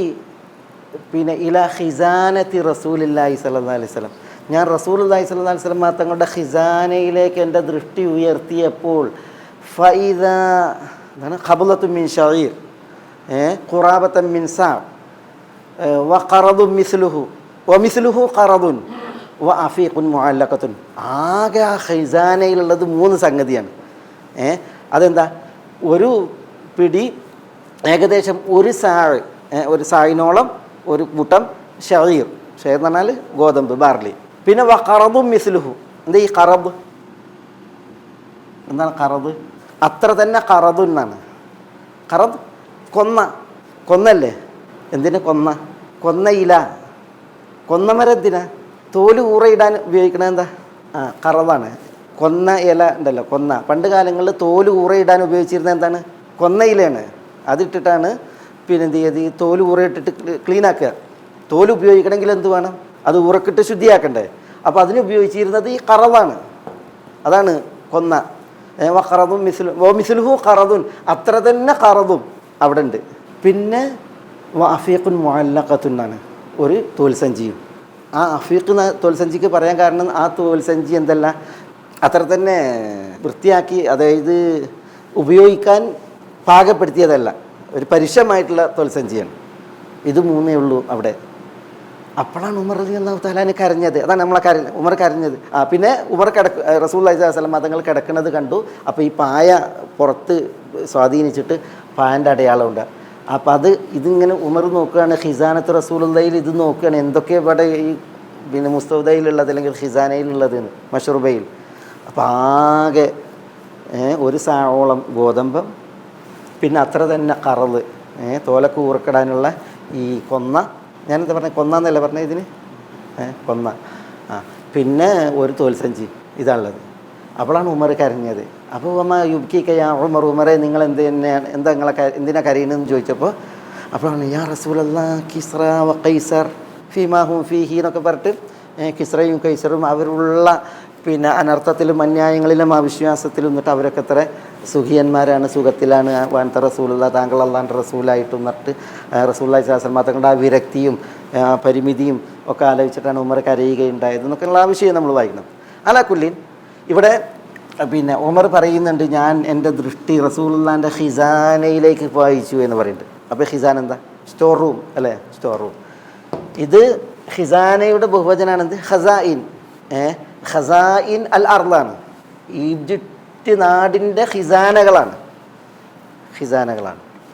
പിന്നെ ഇലാ ഖിസാനത്തി റസൂലില്ലാഹി സ്വല്ലല്ലാഹി അലൈഹി വസല്ലം, ഞാൻ റസൂലുള്ളാഹി സ്വല്ലല്ലാഹി അലൈഹി വസല്ലം തങ്ങളുടെ ഖിസാനയിലേക്ക് എൻ്റെ ദൃഷ്ടി ഉയർത്തിയപ്പോൾ ഫഇദാ ഖബലത്തുൻ മിൻ ശഈർ ഖുറാബത്തൻ മിൻ സാ വഖറദുൻ മിസ്ലുഹു വമിസ്ലുഹു ഖറദുൻ വഅഫീഖുൻ മുഅല്ലഖത്തുൻ. ആകെ ആ ഖിസാനയിലുള്ളത് 3 സംഗതിയാണ്. അതെന്താ? ഒരു പിടി ഏകദേശം ഒരു സായിനോളം ഒരു കൂട്ടം ഷഈർ എന്ന് പറഞ്ഞാൽ ഗോതമ്പ്, ബാർലി. പിന്നെ വഖറദും മിസ്ലുഹു. എന്താ ഈ ഖറദ്? എന്താണ് ഖറദ്? അത്ര തന്നെ ഖറദ് എന്നാണ്. ഖറദ് കൊന്നല്ലേ? എന്തിനാ കൊന്നയില, കൊന്നമരത്തിനാ തോല് ഊറയിടാൻ ഉപയോഗിക്കണത് എന്താ? ഖറദാണ്. കൊന്ന ഇല ഉണ്ടല്ലോ, പണ്ട് കാലങ്ങളിൽ തോല് ഊറയിടാൻ ഉപയോഗിച്ചിരുന്നത് എന്താണ്? കൊന്നയിലയാണ്. അതിട്ടിട്ടാണ് പിന്നെ എന്ത് ചെയ്ത് ഈ തോല് ഊറയിട്ടിട്ട് ക്ലീനാക്കുക. തോല് ഉപയോഗിക്കണമെങ്കിൽ എന്ത് വേണം? അത് ഉറക്കിട്ട് ശുദ്ധിയാക്കണ്ടേ? അപ്പോൾ അതിന് ഉപയോഗിച്ചിരുന്നത് ഈ ഖറദാണ്. അതാണ് കൊന്ന. ഖറദും മിസ്ലുഹു ഖറദുൻ, അത്ര തന്നെ ഖറദും അവിടെ ഉണ്ട്. പിന്നെ അഫീഖുൻ മുഅല്ലഖത്തുൻ ആണ്, ഒരു തോൽസഞ്ചിയും. ആ അഫീഖ് തോൽസഞ്ചിക്ക് പറയാൻ കാരണം ആ തോൽസഞ്ചി എന്തല്ല, അത്ര തന്നെ വൃത്തിയാക്കി, അതായത് ഉപയോഗിക്കാൻ പാകപ്പെടുത്തിയതല്ല, ഒരു പരിശമായിട്ടുള്ള തോൽസഞ്ചിയാണ്. ഇത് 3 ഉള്ളൂ അവിടെ. അപ്പോഴാണ് ഉമർ റളിയല്ലാഹു തആല കരഞ്ഞത്. അതാണ് ഉമർ കരഞ്ഞത്. പിന്നെ ഉമർ റസൂലുള്ളാഹി സ്വല്ലല്ലാഹു അലൈഹി വസല്ലം തങ്ങൾ കിടക്കുന്നത് കണ്ടു. അപ്പോൾ ഈ പായ പുറത്ത് സ്വാധീനിച്ചിട്ട് പായൻ്റെ അടയാളമുണ്ട്. അപ്പോൾ ഇതിങ്ങനെ ഉമർ നോക്കുകയാണ്, ഖിസാനത്ത് റസൂലുള്ളാഹിയിൽ ഇത് നോക്കുകയാണ്, എന്തൊക്കെ ഇവിടെ ഈ പിന്നെ മുസ്തൗദയിലുള്ളത് അല്ലെങ്കിൽ ഖിസാനയിലുള്ളത് മഷ്റൂബയിൽ. അപ്പോൾ ആകെ ഒരു സാഴോളം ഗോതമ്പം, പിന്നെ അത്ര തന്നെ ഖറദ്, തോലക്ക് ഊറക്കിടാനുള്ള ഈ ഞാനെന്താ പറഞ്ഞത്, കൊന്നല്ല പറഞ്ഞത് ഇതിന്, പിന്നെ ഒരു തോൽസഞ്ചി, ഇതാണുള്ളത്. അപ്പോഴാണ് ഉമർ കരഞ്ഞത്. അപ്പോൾ യുബ്കിക്കയാ ഉമറെ നിങ്ങൾ എന്തിനാ കരയുന്നതെന്ന് ചോദിച്ചപ്പോൾ അപ്പോഴാണ് യാ റസൂലല്ലാഹ് കിസ്റ വ ഖൈസർ ഫീമാഹും ഫീഹി എന്നൊക്കെ പറഞ്ഞിട്ട് കിസ്റയും കൈസറും അവരുള്ള പിന്നെ അനർത്ഥത്തിലും അന്യായങ്ങളിലും അവിശ്വാസത്തിലും എന്നിട്ട് അവരൊക്കെ എത്ര സുഖിയന്മാരാണ്, സുഖത്തിലാണ്, വാനത്ത റസൂലുള്ള താങ്കൾ അള്ളാൻ്റെ റസൂലായിട്ടും എന്നിട്ട് റസൂലുള്ളാഹി സ്വല്ലല്ലാഹു അലൈഹി വസല്ലം തങ്ങളുടെ ആ വിരക്തിയും പരിമിതിയും ഒക്കെ ആലോചിച്ചിട്ടാണ് ഉമർ കരയുകയുണ്ടായത് എന്നൊക്കെയുള്ള ആ വിഷയം നമ്മൾ വായിക്കണം. അലാക്കുല്ലീൻ ഇവിടെ പിന്നെ ഉമർ പറയുന്നുണ്ട്, ഞാൻ എൻ്റെ ദൃഷ്ടി റസൂലുള്ളാഹിൻ്റെ ഖിസാനയിലേക്ക് വായിച്ചു എന്ന് പറയുന്നുണ്ട്. അപ്പോൾ ഖിസാന എന്താ? സ്റ്റോർ റൂം അല്ലേ? Store room. ഇത് ഖിസാനയുടെ ബഹുവചനാണെന്ത്? ഖസായിൻ. ഖസായിൻ അൽ അർളാണ്. ഈജിപ്റ്റ് നാടിൻ്റെ ഖിസാനകളാണ്.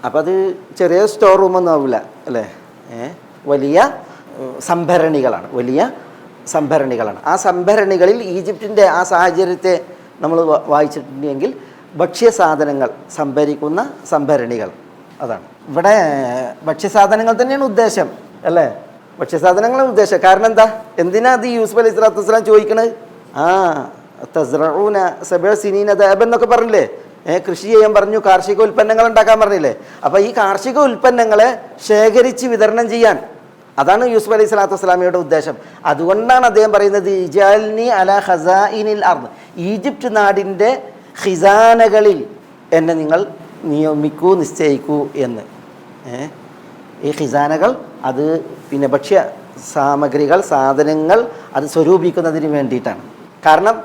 അപ്പോൾ അത് ചെറിയ സ്റ്റോർ റൂമൊന്നും ആവില്ല അല്ലേ? വലിയ സംഭരണികളാണ്. ആ സംഭരണികളിൽ ഈജിപ്തിൻ്റെ ആ സാഹചര്യത്തെ നമ്മൾ വായിച്ചിട്ടുണ്ടെങ്കിൽ ഭക്ഷ്യസാധനങ്ങൾ സംഭരിക്കുന്ന സംഭരണികൾ, അതാണ് ഇവിടെ ഭക്ഷ്യസാധനങ്ങൾ തന്നെയാണ് ഉദ്ദേശം അല്ലേ? ഭക്ഷ്യസാധനങ്ങളാണ് ഉദ്ദേശം. കാരണം എന്താ? എന്തിനാ അത് യൂസുഫ് അലൈഹി സ്വലാത്തു വസ്സലാം ചോദിക്കണത്? തസ്റഊന സബഅ സിനീന ദഅബൻ എന്നൊക്കെ പറഞ്ഞില്ലേ? കൃഷി ചെയ്യാൻ പറഞ്ഞു, കാർഷിക ഉൽപ്പന്നങ്ങൾ ഉണ്ടാക്കാൻ പറഞ്ഞില്ലേ? അപ്പോൾ ഈ കാർഷിക ഉൽപ്പന്നങ്ങളെ ശേഖരിച്ച് വിതരണം ചെയ്യാൻ, അതാണ് യൂസുഫ് അലൈഹി സ്വലാത്തു വസ്സലാമയുടെ ഉദ്ദേശം. അതുകൊണ്ടാണ് അദ്ദേഹം പറയുന്നത് ഇജാൽനി അലാ ഖസാഇനിൽ അർദ്, ഈജിപ്റ്റ് നാടിൻ്റെ ഖിസാനകളിൽ എന്നെ നിങ്ങൾ നിയമിക്കൂ, നിശ്ചയിക്കൂ എന്ന്. ഈ ഖിസാനകൾ അത് പിന്നെ ഭക്ഷ്യ സാമഗ്രികൾ, സാധനങ്ങൾ അത് സ്വരൂപിക്കുന്നതിന് വേണ്ടിയിട്ടാണ്. കാരണം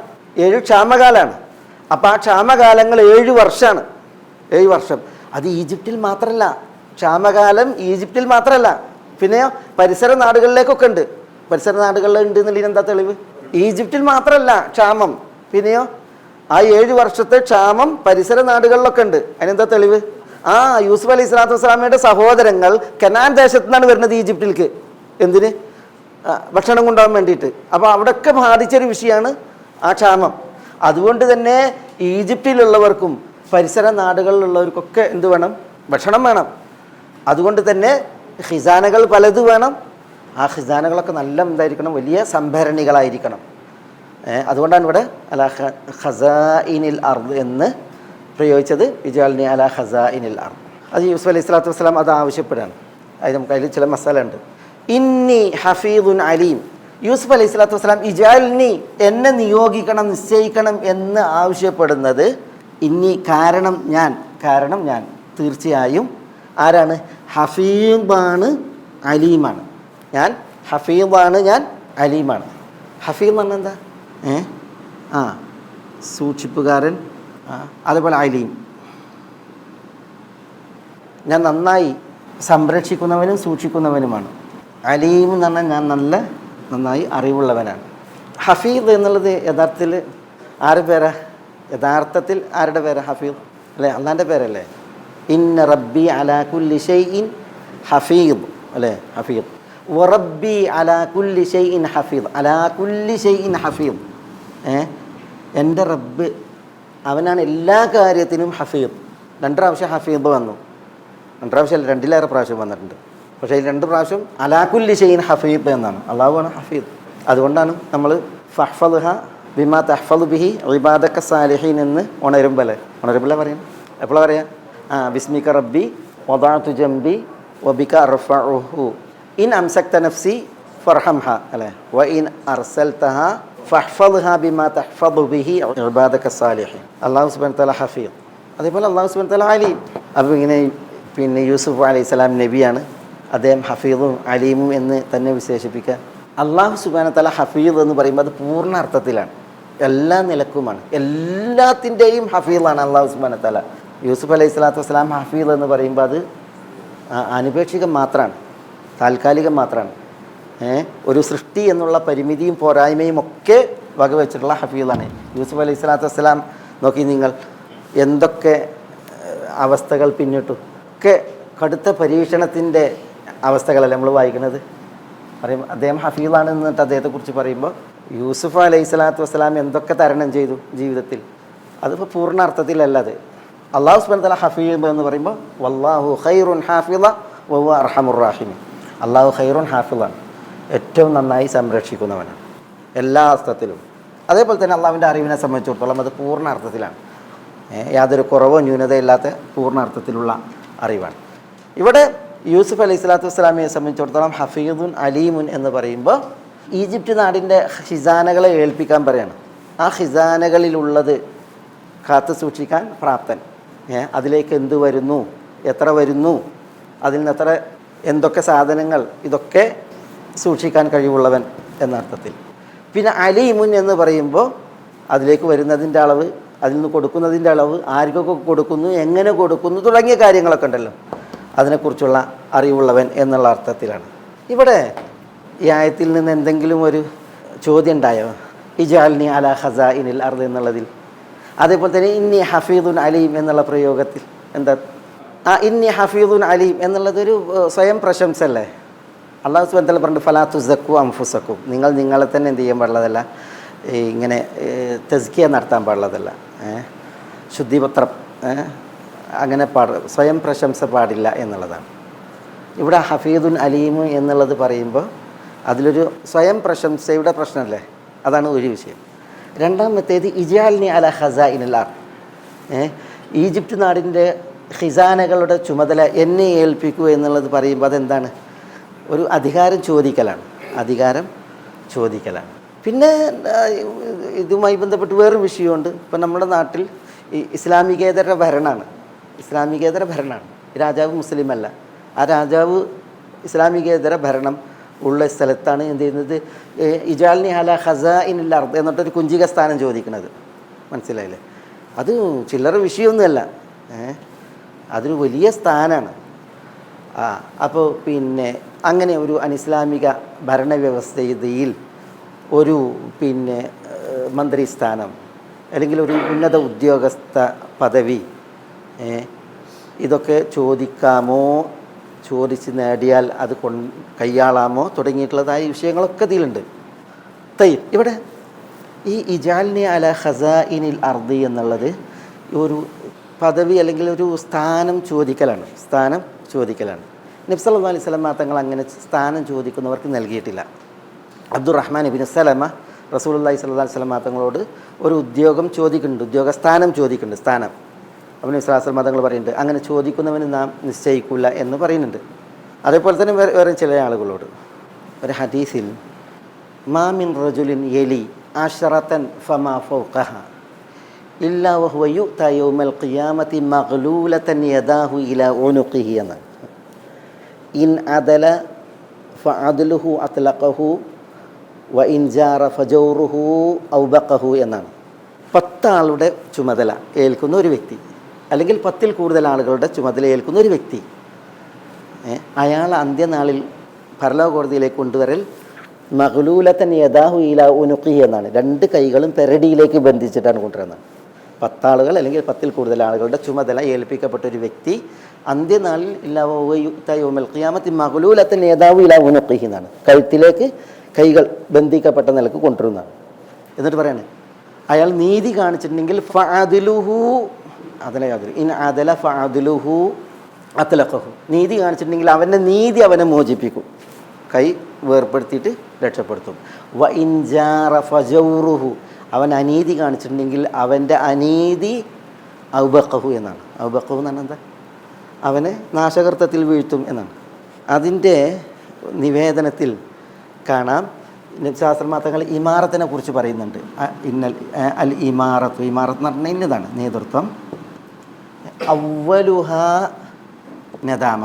7 ക്ഷാമകാലമാണ്. അപ്പോൾ ആ ക്ഷാമകാലങ്ങൾ 7 വർഷമാണ്. 7 വർഷം. അത് ഈജിപ്തിൽ മാത്രമല്ല, ക്ഷാമകാലം ഈജിപ്തിൽ മാത്രമല്ല, പിന്നെയോ പരിസര നാടുകളിലേക്കൊക്കെ ഉണ്ട്. പരിസര നാടുകളിൽ ഉണ്ട് എന്നുള്ളതിന് എന്താ തെളിവ്? ഈജിപ്തിൽ മാത്രമല്ല ക്ഷാമം, പിന്നെയോ ആ 7 വർഷത്തെ ക്ഷാമം പരിസര നാടുകളിലൊക്കെ ഉണ്ട്. അതിനെന്താ തെളിവ്? യൂസുഫ് അലൈഹി സ്വലാത്തു വസ്സലാമയുടെ സഹോദരങ്ങൾ കനാൻ ദേശത്തു നിന്നാണ് വരുന്നത് ഈജിപ്തിലേക്ക്. എന്തിന്? ഭക്ഷണം കൊണ്ടുപോകാൻ വേണ്ടിയിട്ട്. അപ്പോൾ അവിടെയൊക്കെ ബാധിച്ചൊരു വിഷയമാണ് ആ ക്ഷാമം. അതുകൊണ്ട് തന്നെ ഈജിപ്തിലുള്ളവർക്കും പരിസര നാടുകളിലുള്ളവർക്കൊക്കെ എന്ത് വേണം? ഭക്ഷണം വേണം. അതുകൊണ്ട് തന്നെ ഖിസാനകൾ പലത് വേണം. ആ ഖിസാനകളൊക്കെ നല്ല എന്തായിരിക്കണം? വലിയ സംഭരണികളായിരിക്കണം. അതുകൊണ്ടാണ് ഇവിടെ അലാ ഖസാഇനിൽ അർദ് എന്ന് പ്രയോഗിച്ചത്. ഇജാൽനി അലാ ഖസാഇനിൽ അർദ്. അത് യൂസുഫ് അലൈഹി സ്വലാത്തു വസ്സലാം അത് ആവശ്യപ്പെടാണ്. അത് നമുക്ക് അതിൽ ചില മസാല ഉണ്ട്. ഇന്നി ഹഫീദുൻ അലീം. യൂസുഫ് അലൈഹി സ്വലാത്തു വസ്സലാം ഇജാൽനി, എന്നെ നിയോഗിക്കണം, നിശ്ചയിക്കണം എന്ന് ആവശ്യപ്പെടുന്നത് ഇന്നി കാരണം ഞാൻ തീർച്ചയായും ആരാണ്? ഹഫീദാണ്, അലീമാണ്. ഞാൻ ഹഫീദാണ്, ഞാൻ അലീമാണ്. ഹഫീദ് എന്ന് പറഞ്ഞാൽ എന്താ? സൂക്ഷിപ്പുകാരൻ. അതുപോലെ അലീം, ഞാൻ നന്നായി സംരക്ഷിക്കുന്നവനും സൂക്ഷിക്കുന്നവനുമാണ്. അലീം എന്ന് പറഞ്ഞാൽ ഞാൻ നന്നായി അറിവുള്ളവനാണ്. ഹഫീദ് എന്നുള്ളത് യഥാർത്ഥത്തിൽ ആരുടെ പേരാ? യഥാർത്ഥത്തിൽ ആരുടെ പേരാ? ഹഫീദ് അല്ലേ? അള്ളാൻ്റെ പേരല്ലേ? ഇന്ന റബ്ബി അലാ കുല്ലി ഷൈഇൻ ഹഫീദ് അല്ലേ? ഹഫീദ്. വറബ്ബി അലാ കുല്ലി ഷൈഇൻ ഹഫീദ്. അലാ കുല്ലി ഷൈഇൻ ഹഫീദ്. എൻ്റെ റബ്ബ് അവനാണ് എല്ലാ കാര്യത്തിനും ഹഫീദ്. 2 പ്രാവശ്യം ഹഫീദ് വന്നു. 2 പ്രാവശ്യമല്ല, 2-ലേറെ പ്രാവശ്യം വന്നിട്ടുണ്ട്. പക്ഷേ ഈ 2 പ്രാവശ്യം അലാ കുല്ലി ഷൈഇൻ ഹഫീദ് എന്നാണ്. അള്ളാഹുവാണ് ഹഫീദ്. അതുകൊണ്ടാണ് നമ്മൾ ഫഹ്ഫദ്ഹ ബിമാ തഹ്ഫദു ബിഹി ഇബാദക സാലിഹീൻ എന്ന് ഉണരുമ്പോൾ പറയാം. എപ്പോഴാണ് പറയാം? ബിസ്മിക റബ്ബി വദഅതു ജംബി വബിക അർഫഉഹു ഇൻ അംസക്ത നഫ്സി ഫർഹംഹ അല്ലേ? വ ഇൻ അർസൽതഹ ഫഹ്ഫദ്ഹ ബിമാ തഹ്ഫദു ബിഹി ഇബാദക സാലിഹീൻ. അല്ലാഹു സുബ്ഹാനഹു വ തആല ഹഫീദ്. അതേപോലെ അല്ലാഹു സുബ്ഹാനഹു വ തആല അലീം. അപ്പോൾ ഇങ്ങനെ പിന്നെ യൂസുഫ് അലൈഹി സ്വലാം നബിയാണ്, അദ്ദേഹം ഹഫീദും അലീമും എന്ന് തന്നെ വിശേഷിപ്പിക്കുക. അല്ലാഹു സുബ്ഹാനഹു വ തആല ഹഫീദ് എന്ന് പറയുമ്പോൾ അത് പൂർണ്ണ അർത്ഥത്തിലാണ്, എല്ലാ നിലക്കുമാണ്, എല്ലാത്തിൻ്റെയും ഹഫീദാണ് അല്ലാഹു സുബ്ഹാനഹു വ തആല. യൂസുഫ് അലൈഹി സ്വലാത്തു വസ്സലാം ഹഫീദ് എന്ന് പറയുമ്പോൾ അത് അനിപേക്ഷികം മാത്രമാണ്, താൽക്കാലികം മാത്രമാണ്. ഒരു സൃഷ്ടി എന്നുള്ള പരിമിതിയും പോരായ്മയും ഒക്കെ വകവെച്ചിട്ടുള്ള ഹഫീദാണ് യൂസുഫ് അലൈഹി സ്വലാത്തു വസ്സലാം. നോക്കി നിങ്ങൾ, എന്തൊക്കെ അവസ്ഥകൾ പിന്നിട്ടു, ഒക്കെ കടുത്ത പരീക്ഷണത്തിൻ്റെ അവസ്ഥകളല്ലേ നമ്മൾ വായിക്കുന്നത്. പറയുമ്പോൾ അദ്ദേഹം ഹഫീദാണ് എന്നിട്ട് അദ്ദേഹത്തെക്കുറിച്ച് പറയുമ്പോൾ യൂസുഫ് അലൈഹി സ്വലാത്തു വസ്സലാം എന്തൊക്കെ തരണം ചെയ്തു ജീവിതത്തിൽ, അതിപ്പോൾ പൂർണ്ണ അർത്ഥത്തിലല്ല. അത് അല്ലാഹു സുബ്ഹാനഹു വ തആല ഹഫീദ് എന്ന് പറയുമ്പോൾ വല്ലാഹു ഖൈറുൻ ഹാഫിള വഹുവ അർഹമുർ റഹീമീൻ. അല്ലാഹു ഖൈറുൻ ഹാഫിളാണ്, ഏറ്റവും നന്നായി സംരക്ഷിക്കുന്നവനാണ് എല്ലാ അർത്ഥത്തിലും. അതേപോലെ തന്നെ അള്ളാഹുവിൻ്റെ അറിവിനെ സംബന്ധിച്ചിടത്തോളം അത് പൂർണ്ണ അർത്ഥത്തിലാണ്, യാതൊരു കുറവോ ന്യൂനതയോ ഇല്ലാത്ത പൂർണ്ണ അർത്ഥത്തിലുള്ള അറിവാണ്. ഇവിടെ യൂസുഫ് അലൈഹി സ്വലാത്തു വസ്സലാമിയെ സംബന്ധിച്ചിടത്തോളം ഹഫീദുൻ അലീമുൻ എന്ന് പറയുമ്പോൾ ഈജിപ്റ്റ് നാടിൻ്റെ ഖിസാനകളെ ഏൽപ്പിക്കാൻ പറയാണ്. ആ ഖിസാനകളിലുള്ളത് കാത്തു സൂക്ഷിക്കാൻ പ്രാപ്തൻ. അതിലേക്ക് എന്ത് വരുന്നു, എത്ര വരുന്നു, അതിൽ നിന്ന് എത്ര എന്തൊക്കെ സാധനങ്ങൾ, ഇതൊക്കെ സൂക്ഷിക്കാൻ കഴിവുള്ളവൻ എന്നർത്ഥത്തിൽ. പിന്നെ അലീമുൻ എന്ന് പറയുമ്പോൾ അതിലേക്ക് വരുന്നതിൻ്റെ അളവ്, അതിൽ നിന്ന് കൊടുക്കുന്നതിൻ്റെ അളവ്, ആർക്കൊക്കെ കൊടുക്കുന്നു, എങ്ങനെ കൊടുക്കുന്നു തുടങ്ങിയ കാര്യങ്ങളൊക്കെ ഉണ്ടല്ലോ, അതിനെക്കുറിച്ചുള്ള അറിവുള്ളവൻ എന്നുള്ള അർത്ഥത്തിലാണ്. ഇവിടെ ഈ ആയത്തിൽ നിന്ന് എന്തെങ്കിലും ഒരു ചോദ്യം ഉണ്ടായോ? ഇജാൽനി അലാ ഖസാഇനിൽ അർദ് എന്നുള്ളതിൽ. അതേപോലെ തന്നെ ഇന്നി ഹഫീദുൻ അലീം എന്നുള്ള പ്രയോഗത്തിൽ എന്താ? ഇന്നി ഹഫീദുൻ അലീം എന്നുള്ളതൊരു സ്വയം പ്രശംസ അല്ലേ? അല്ലാഹു സുബ്ഹാനഹു വ തആല പറഞ്ഞു ഫലാ തുസക്കു അൻഫുസക്കും, നിങ്ങൾ നിങ്ങളെ തന്നെ എന്ത് ചെയ്യാൻ പാടുള്ളതല്ല, ഇങ്ങനെ തസ്കിയ നടത്താൻ പാടുള്ളതല്ല, ശുദ്ധിപത്രം അങ്ങനെ സ്വയം പ്രശംസ പാടില്ല എന്നുള്ളതാണ്. ഇവിടെ ഹഫീദുൻ അലീം എന്നുള്ളത് പറയുമ്പോൾ അതിലൊരു സ്വയം പ്രശംസയുടെ പ്രശ്നമല്ലേ, അതാണ് ഒരു വിഷയം. രണ്ടാമത്തേത് ഇജാൽനി അല ഖസാഇനിൽ അർദ്, ഈജിപ്റ്റ് നാടിൻ്റെ ഖിസാനകളുടെ ചുമതല എന്നെ ഏൽപ്പിക്കൂ എന്നുള്ളത് പറയുമ്പോൾ അതെന്താണ്? ഒരു അധികാരം ചോദിക്കലാണ്. പിന്നെ ഇതുമായി ബന്ധപ്പെട്ട് വേറൊരു വിഷയമുണ്ട്. ഇപ്പം നമ്മുടെ നാട്ടിൽ ഈ ഇസ്ലാമികേതര ഭരണമാണ്. രാജാവ് മുസ്ലിം അല്ല. ആ രാജാവ് ഇസ്ലാമികേതര ഭരണം ഉള്ള സ്ഥലത്താണ് എന്ത് ചെയ്യുന്നത്, ഇജാൽനി അല ഖസാഇനിൽ അർദ് എന്നിട്ടൊരു കുഞ്ചിക സ്ഥാനം ചോദിക്കുന്നത്. മനസ്സിലായില്ലേ? അത് ചില്ലറ വിഷയമൊന്നുമല്ല, അതൊരു വലിയ സ്ഥാനമാണ്. അപ്പോൾ പിന്നെ അങ്ങനെ ഒരു അനിസ്ലാമിക ഭരണവ്യവസ്ഥയിൽ ഒരു മന്ത്രിസ്ഥാനം അല്ലെങ്കിൽ ഒരു ഉന്നത ഉദ്യോഗസ്ഥ പദവി ഇതൊക്കെ ചോദിക്കാമോ, ചോദിച്ച് നേടിയാൽ അത് കൈയാളാമോ തുടങ്ങിയിട്ടുള്ളതായ വിഷയങ്ങളൊക്കെ ഇതിലുണ്ട്. ഇവിടെ ഈ ഇജാൽനി അല ഖസാഇനിൽ അർദി എന്നുള്ളത് ഒരു പദവി അല്ലെങ്കിൽ ഒരു സ്ഥാനം ചോദിക്കലാണ്. നബി സല്ലല്ലാഹു അലൈഹി വസല്ലം തങ്ങൾ അങ്ങനെ സ്ഥാനം ചോദിക്കുന്നവർക്ക് നൽകിയിട്ടില്ല. അബ്ദുറഹ്മാൻ ഇബ്നു സലമ റസൂലുള്ളാഹി സ്വല്ലല്ലാഹു അലൈഹി വസല്ലം തങ്ങളോട് ഒരു ഉദ്യോഗം ചോദിക്കുന്നുണ്ട്, ഉദ്യോഗസ്ഥാനം ചോദിക്കുന്നുണ്ട്, സ്ഥാനം. അപ്പോൾ നബി സ്വല്ലല്ലാഹു അലൈഹി വസല്ലം തങ്ങൾ പറയുന്നുണ്ട്, അങ്ങനെ ചോദിക്കുന്നവന് നാം നിശ്ചയിക്കില്ല എന്ന് പറയുന്നുണ്ട്. അതേപോലെ തന്നെ വേറെ ചില ആളുകളോട് ഒരു ഹദീസിൽ മാ മിൻ റജുലിൻ യലി അശറതൻ ഫമാ ഫൗഖഹ ഇല്ലാ വഹുവ യുഅ്താ യൗമൽ ഖിയാമത്തി മഗ്ലൂലതൻ യദാഹു ഇലാ ഉനുഖിഹി എന്ന്. ഇൻ അദല ഫഅദ്ലുഹു അത്ലഖഹു വ ഇൻ ജാറ ഫജൗറുഹു ഔബഖഹു എന്നാണ്. 10 ആളുടെ ചുമതല ഏൽക്കുന്ന ഒരു വ്യക്തി, അല്ലെങ്കിൽ 10ൽ കൂടുതൽ ആളുകളുടെ ചുമതല ഏൽക്കുന്ന ഒരു വ്യക്തി, അയാൾ അന്ത്യനാളിൽ പരലോക കോടതിയിലേക്ക് കൊണ്ടുവരൽ മഗ്ലൂലതൻ യദാഹു ഇലാ ഉനുഖിഹി എന്നാണ്. 2 കൈകളും പെരടിയിലേക്ക് ബന്ധിച്ചിട്ടാണ് കൊണ്ടുവരുന്നത്. 10 ആളുകൾ അല്ലെങ്കിൽ 10ൽ കൂടുതൽ ആളുകളുടെ ചുമതല ഏൽപ്പിക്കപ്പെട്ട ഒരു വ്യക്തി അന്ത്യനാളിൽ യൗമൽ ഖിയാമത്തി മഗ്ലൂലതൻ യദാഹു ഇലാ ഉനുഖിഹി എന്നാണ്. കഴുത്തിലേക്ക് കൈകൾ ബന്ധിക്കപ്പെട്ട നിലക്ക് കൊണ്ടുവരുന്നതാണ്. എന്നിട്ട് പറയാണ്, അയാൾ നീതി കാണിച്ചിട്ടുണ്ടെങ്കിൽ ഫഅദ്ലുഹു ഇൻ അദല ഫഅദ്ലുഹു അത്ലഖഹു, നീതി കാണിച്ചിട്ടുണ്ടെങ്കിൽ അവൻ്റെ നീതി അവനെ മോചിപ്പിക്കും, കൈ വേർപ്പെടുത്തിയിട്ട് രക്ഷപ്പെടുത്തും. വ ഇൻ ജാറ ഫജൗറുഹു, അവൻ അനീതി കാണിച്ചിട്ടുണ്ടെങ്കിൽ അവൻ്റെ അനീതി ഔബഖഹു എന്നാണ്. ഔബഖഹു എന്നാണ് എന്താ, അവനെ നാശകർത്തത്തിൽ വീഴ്ത്തും എന്നാണ്. അതിൻ്റെ നിവേദനത്തിൽ കാണാം ശാസ്ത്രമാത്തങ്ങൾ ഇമാറത്തിനെ കുറിച്ച് പറയുന്നുണ്ട്. അൽ ഇമാറത്ത് എന്ന് പറഞ്ഞാൽ ഇന്നതാണ് നേതൃത്വം. അവ്വലുഹ നദാമ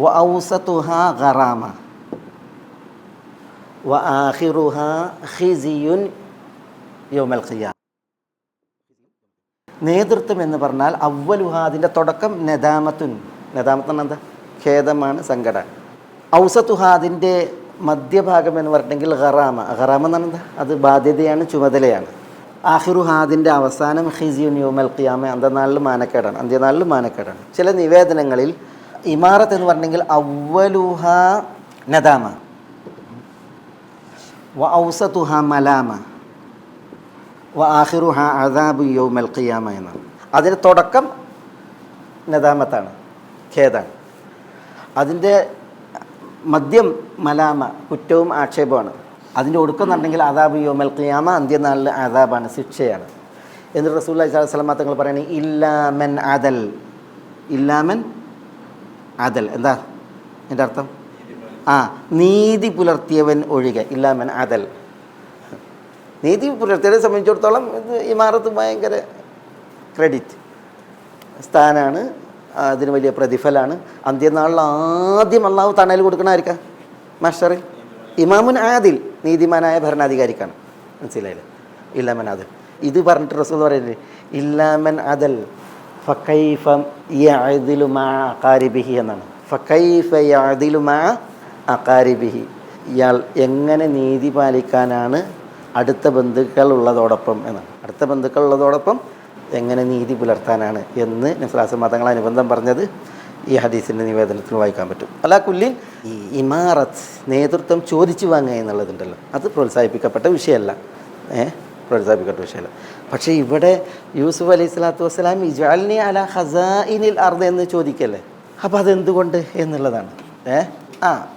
വ ഔസതുഹ ഗറാമ വ ആഖിറുഹ ഖിസിയുൻ യൗമൽ ഖിയാമ. നേതൃത്വം എന്ന് പറഞ്ഞാൽ അവ്വലുഹ, അതിൻ്റെ തുടക്കം നദാമത്തുൻ, നദാമത്ത് എന്താ, ഖേദമാണ്, സങ്കടമാണ്. ഔസതുഹ, അതിൻ്റെ മധ്യഭാഗം എന്ന് പറഞ്ഞിട്ടുണ്ടെങ്കിൽ ഖറാമ എന്ന് പറഞ്ഞാൽ അത് ബാധ്യതയാണ്, ചുമതലയാണ്. ആഖിറുഹ, അതിൻ്റെ അവസാനം ഖിസിയുൻ യൗമൽ ഖിയാമ, അന്ത്യനാളിൽ മാനക്കേടാണ്. ചില നിവേദനങ്ങളിൽ ഇമാറത്ത് എന്ന് പറഞ്ഞെങ്കിൽ അവ്വലുഹ നദാമ വ ഔസതുഹ മലാമ വ ആഖിറുഹ അദാബു യൗമൽ ഖിയാമ എന്നാണ്. അതിൻ്റെ തുടക്കം നദാമത്താണ്, ഖേദാണ്. അതിൻ്റെ മദ്യം മലാമ, കുറ്റവും ആക്ഷേപമാണ്. അതിൻ്റെ ഒടുക്കം എന്നുണ്ടെങ്കിൽ അദാബു യൗമൽ ഖിയാമ, അന്ത്യനാളിൽ അദാബാണ്, ശിക്ഷയാണ്. എന്നിട്ട് റസൂലുള്ളാഹി സ്വല്ലല്ലാഹു അലൈഹി വസല്ലം തങ്ങൾ പറയുന്നത് ഇല്ലാമൻ അദൽ എന്താ എൻ്റെ അർത്ഥം? നീതി പുലർത്തിയവൻ ഒഴികെ. ഇല്ലാമൻ അദൽ, നീതി പുലർത്തിയവരെ സംബന്ധിച്ചിടത്തോളം ഇത് ഇമാറത്ത് ഭയങ്കര ക്രെഡിറ്റ് സ്ഥാനമാണ്, അതിന് വലിയ പ്രതിഫലമാണ്. അന്ത്യനാളിൽ ആദ്യം അള്ളാഹു തണൽ കൊടുക്കണമായിരിക്കാം മഹ്ശറിൽ ഇമാമുൻ ആദിൽ, നീതിമാനായ ഭരണാധികാരിക്കാണ്. മനസ്സിലായില്ലേ? ഇല്ലാമൻ ആദിൽ. ഇത് പറഞ്ഞിട്ട് റസൂൽ പറയുന്നത് ഇല്ലാമൻ അദൽ ഫകൈഫ യഅദിലു മഅ അഖാരിബിഹി എന്നാണ്. ഫകൈഫ യഅദിലു മഅ അഖാരിബിഹി, ഇയാൾ എങ്ങനെ നീതി പാലിക്കാനാണ് അടുത്ത ബന്ധുക്കളുള്ളതോടൊപ്പം എന്നാണ്. അടുത്ത ബന്ധുക്കളുള്ളതോടൊപ്പം എങ്ങനെ നീതി പുലർത്താനാണ് എന്ന് നസ്രാസ് മതങ്ങൾ അനുബന്ധം പറഞ്ഞത് ഈ ഹദീസിൻ്റെ നിവേദനത്തിൽ വായിക്കാൻ പറ്റും. അലാ കുല്ലിൻ, ഈ ഇമാറത്ത് നേതൃത്വം ചോദിച്ചു വാങ്ങുക എന്നുള്ളതുണ്ടല്ലോ, അത് പ്രോത്സാഹിപ്പിക്കപ്പെട്ട വിഷയമല്ല. പക്ഷേ ഇവിടെ യൂസുഫ് അലൈഹി സ്വലാത്തു വസ്സലാം ഇജ്അൽനി അലാ ഖസാഇനിൽ അർദ് എന്ന് ചോദിക്കല്ലേ, അപ്പോൾ അതെന്തുകൊണ്ട് എന്നുള്ളതാണ്.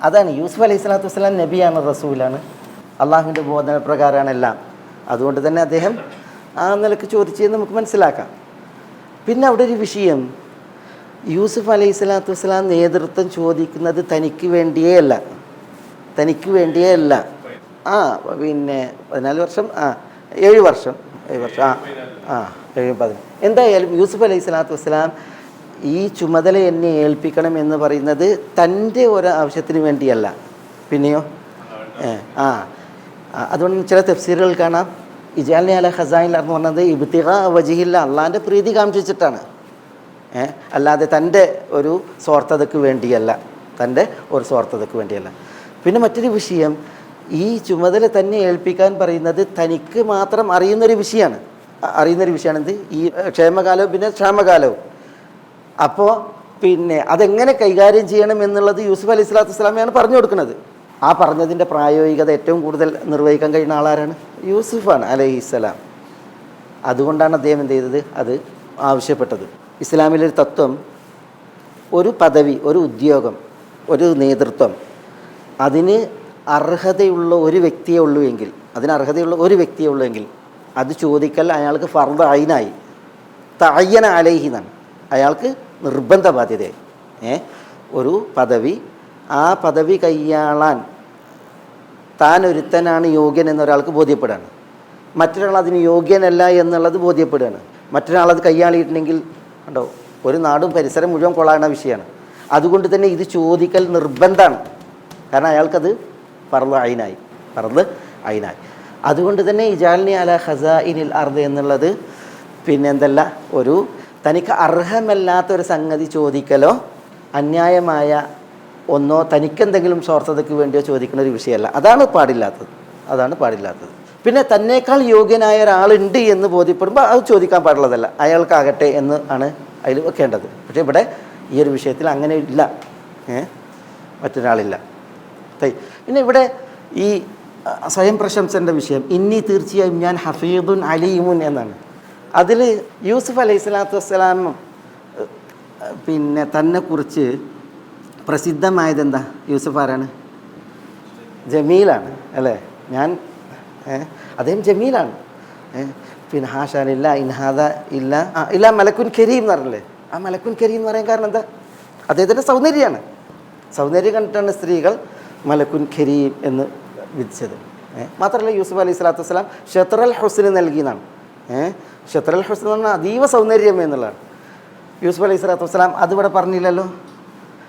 അതാണ് യൂസുഫ് അലൈഹി സ്വലാത്തു വസ്സലാം നബിയാണ്, റസൂലാണ്, അള്ളാഹുവിൻ്റെ ബോധന പ്രകാരമാണ് എല്ലാം. അതുകൊണ്ട് തന്നെ അദ്ദേഹം ആ നിലക്ക് ചോദിച്ചതെന്ന് നമുക്ക് മനസ്സിലാക്കാം. പിന്നെ അവിടെ ഒരു വിഷയം, യൂസുഫ് അലൈഹി സ്വലാത്തു വസ്സലാം നേതൃത്വം ചോദിക്കുന്നത് തനിക്ക് വേണ്ടിയേ അല്ല. ആ പിന്നെ 14 വർഷം 7 വർഷം 7-10. എന്തായാലും യൂസുഫ് അലൈഹി സ്വലാത്തു വസ്സലാം ഈ ചുമതല എന്നെ ഏൽപ്പിക്കണം എന്ന് പറയുന്നത് തൻ്റെ ഒരു ആവശ്യത്തിന് വേണ്ടിയല്ല, പിന്നെയോ അതുകൊണ്ട് ചില തഫ്സീറുകൾ കാണാം, ഇജാലിനി അല ഖസായിൻ എന്ന് പറഞ്ഞത് ഇബ്തിഗാ വജ്ഹില്ല, അള്ളാഹിൻ്റെ പ്രീതി കാംക്ഷിച്ചിട്ടാണ്, അല്ലാതെ തൻ്റെ ഒരു സ്വാർത്ഥതയ്ക്ക് വേണ്ടിയല്ല. പിന്നെ മറ്റൊരു വിഷയം, ഈ ചുമതല തന്നെ ഏൽപ്പിക്കാൻ പറയുന്നത് തനിക്ക് മാത്രം അറിയുന്നൊരു വിഷയമാണ്. എന്ത്? ഈ ക്ഷേമകാലവും പിന്നെ ക്ഷാമകാലവും. അപ്പോൾ പിന്നെ അതെങ്ങനെ കൈകാര്യം ചെയ്യണം എന്നുള്ളത് യൂസുഫ് അലൈഹി സ്വലാത്തു വസ്സലാമയാണ് പറഞ്ഞു കൊടുക്കുന്നത്. ആ പറഞ്ഞതിൻ്റെ പ്രായോഗികത ഏറ്റവും കൂടുതൽ നിർവഹിക്കാൻ കഴിയുന്ന ആളാരാണ്? യൂസുഫാണ് അലൈഹിസ്സലാം. അതുകൊണ്ടാണ് അദ്ദേഹം എന്ത് ചെയ്തത്? അത് ആവശ്യപ്പെട്ടത്. ഇസ്ലാമിലൊരു തത്വം, ഒരു പദവി, ഒരു ഉദ്യോഗം, ഒരു നേതൃത്വം, അതിന് അർഹതയുള്ള ഒരു വ്യക്തിയേ ഉള്ളൂ എങ്കിൽ അത് ചോദിക്കൽ അയാൾക്ക് ഫർദ് ഐനായി, തഅയ്യന അലൈഹി എന്നാണ്, അയാൾക്ക് നിർബന്ധ ബാധ്യതയായി. ഒരു പദവി, ആ പദവി കൈയാളാൻ താൻ ഒരുത്തനാണ് യോഗ്യൻ എന്നൊരാൾക്ക് ബോധ്യപ്പെടുകയാണ്, മറ്റൊരാൾ അതിന് യോഗ്യനല്ല എന്നുള്ളത് ബോധ്യപ്പെടുകയാണ്. മറ്റൊരാളത് കൈയാളിയിട്ടുണ്ടെങ്കിൽ ഉണ്ടോ ഒരു നാടും പരിസരം മുഴുവൻ കൊള്ളാവുന്ന വിഷയമാണ്. അതുകൊണ്ട് തന്നെ ഇത് ചോദിക്കൽ നിർബന്ധമാണ്, കാരണം അയാൾക്കത് ഫർദ് ഐനായി. അതുകൊണ്ട് തന്നെ ഇജാലിനി അല ഖസാഇനിൽ അർദ് എന്നുള്ളത് പിന്നെ എന്തല്ല, ഒരു തനിക്ക് അർഹമല്ലാത്തൊരു സംഗതി ചോദിക്കലോ അന്യായമായ ഒന്നോ തനിക്കെന്തെങ്കിലും സ്വാർത്ഥതയ്ക്ക് വേണ്ടിയോ ചോദിക്കുന്ന ഒരു വിഷയമല്ല. അതാണ് പാടില്ലാത്തത്. പിന്നെ തന്നേക്കാൾ യോഗ്യനായ ഒരാളുണ്ട് എന്ന് ബോധ്യപ്പെടുമ്പോൾ അത് ചോദിക്കാൻ പാടുള്ളതല്ല, അയാൾക്കാകട്ടെ എന്ന് ആണ് അതിൽ വെക്കേണ്ടത്. പക്ഷേ ഇവിടെ ഈ ഒരു വിഷയത്തിൽ അങ്ങനെ ഇല്ല, മറ്റൊരാളില്ല. പിന്നെ ഇവിടെ ഈ സ്വയം പ്രശംസൻ്റെ വിഷയം, തീർച്ചയായും ഞാൻ ഹഫീദുൻ അലീമുൻ എന്നാണ്. അതിൽ യൂസുഫ് അലൈഹി സ്വലാത്തു വസ്സലാം പിന്നെ തന്നെക്കുറിച്ച് പ്രസിദ്ധമായത് എന്താ? യൂസുഫ് ആരാണ്? ജമീലാണ് അല്ലേ? അദ്ദേഹം ജമീലാണ്. പിന്നെ ഹാഷാനില്ല ഇൻഹാദ ഇല്ല മലക്കുൻ കരീം എന്ന് പറഞ്ഞല്ലേ? ആ മലക്കുൻ കരീം എന്ന് പറയാൻ കാരണം എന്താ? അദ്ദേഹത്തിൻ്റെ സൗന്ദര്യമാണ്. സൗന്ദര്യം കണ്ടിട്ടാണ് സ്ത്രീകൾ മലക്കുൻ കരീം എന്ന് വിധിച്ചത്. മാത്രമല്ല യൂസുഫ് അലൈഹി സ്വലാത്തു വസ്സലാം ഷത്റൽ ഹുസ്ന് നൽകിയെന്നാണ്. ഷത്റൽ ഹുസ്ൻ എന്ന് പറഞ്ഞാൽ അതീവ സൗന്ദര്യം എന്നുള്ളതാണ്. യൂസുഫ് അലൈഹി സ്വലാത്തു വസ്സലാം അതിവിടെ പറഞ്ഞില്ലല്ലോ.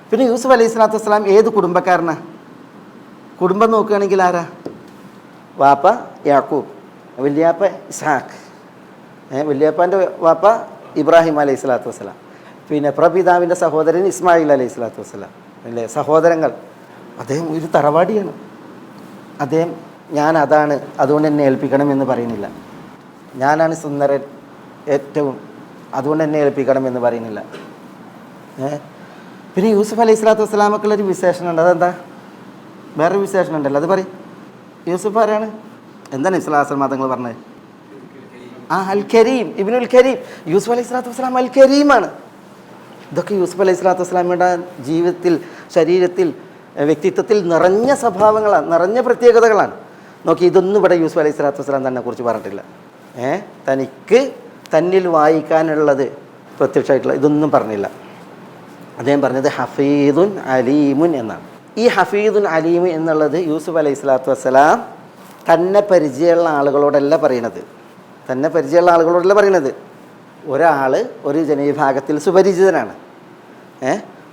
പിന്നെ യൂസുഫ് അലൈഹി സ്വലാത്തു വസ്സലാം ഏത് കുടുംബക്കാരനാണ്? കുടുംബം നോക്കുകയാണെങ്കിൽ ആരാ? വാപ്പ യാക്കൂബ്, വല്യാപ്പ ഇസ്ഹാഖ്, വല്യാപ്പാൻ്റെ വാപ്പ ഇബ്രാഹിം അലൈഹി സ്വലാത്തു വസ്സലാം, പിന്നെ പ്രപിതാവിൻ്റെ സഹോദരൻ ഇസ്മായിൽ അലൈഹി സ്വലാത്തു വസ്സലാം അല്ലേ? സഹോദരങ്ങൾ. അദ്ദേഹം ഒരു തറവാടിയാണ്. അദ്ദേഹം ഞാൻ അതാണ്, അതുകൊണ്ട് എന്നെ ഏൽപ്പിക്കണം എന്ന് പറയുന്നില്ല. ഞാനാണ് സുന്ദരൻ ഏറ്റവും, അതുകൊണ്ട് എന്നെ ഏൽപ്പിക്കണം എന്ന് പറയുന്നില്ല. പിന്നെ യൂസുഫ് അലൈഹി സ്വലാത്തു വസ്സലാമക്കുള്ളൊരു വിശേഷണമുണ്ട്. അതെന്താ? വേറൊരു വിശേഷണം ഉണ്ടല്ലോ, അത് പറയും. യൂസുഫ് ആരാണ്? എന്താണ് ഇസ്ലാം മതങ്ങൾ പറഞ്ഞത്? അൽ കരീം, ഇബ്നുൽ കരീം. യൂസുഫ് അലൈഹി സ്വലാത്തു വസ്സലാം അൽ കരീമാണ്. ഇതൊക്കെ യൂസുഫ് അലൈഹി സ്വലാത്തു വസ്സലാമയുടെ ജീവിതത്തിൽ, ശരീരത്തിൽ, വ്യക്തിത്വത്തിൽ നിറഞ്ഞ സ്വഭാവങ്ങളാണ്, നിറഞ്ഞ പ്രത്യേകതകളാണ്. നോക്കി, ഇതൊന്നും ഇവിടെ യൂസുഫ് അലൈഹി സ്വലാത്തു വസ്സലാം തന്നെ കുറിച്ച് പറഞ്ഞിട്ടില്ല. തനിക്ക് തന്നിൽ വായിക്കാനുള്ളത് പ്രത്യക്ഷമായിട്ടുള്ള ഇതൊന്നും പറഞ്ഞില്ല. അദ്ദേഹം പറഞ്ഞത് ഹഫീദുൻ അലീമുൻ എന്നാണ്. ഈ ഹഫീദുൻ അലീമു എന്നുള്ളത് യൂസുഫ് അലൈഹി സ്വലാത്തു വസ്സലാം തന്നെ പരിചയമുള്ള ആളുകളോടല്ല പറയുന്നത്. ഒരാൾ ഒരു ജനവിഭാഗത്തിൽ സുപരിചിതനാണ്,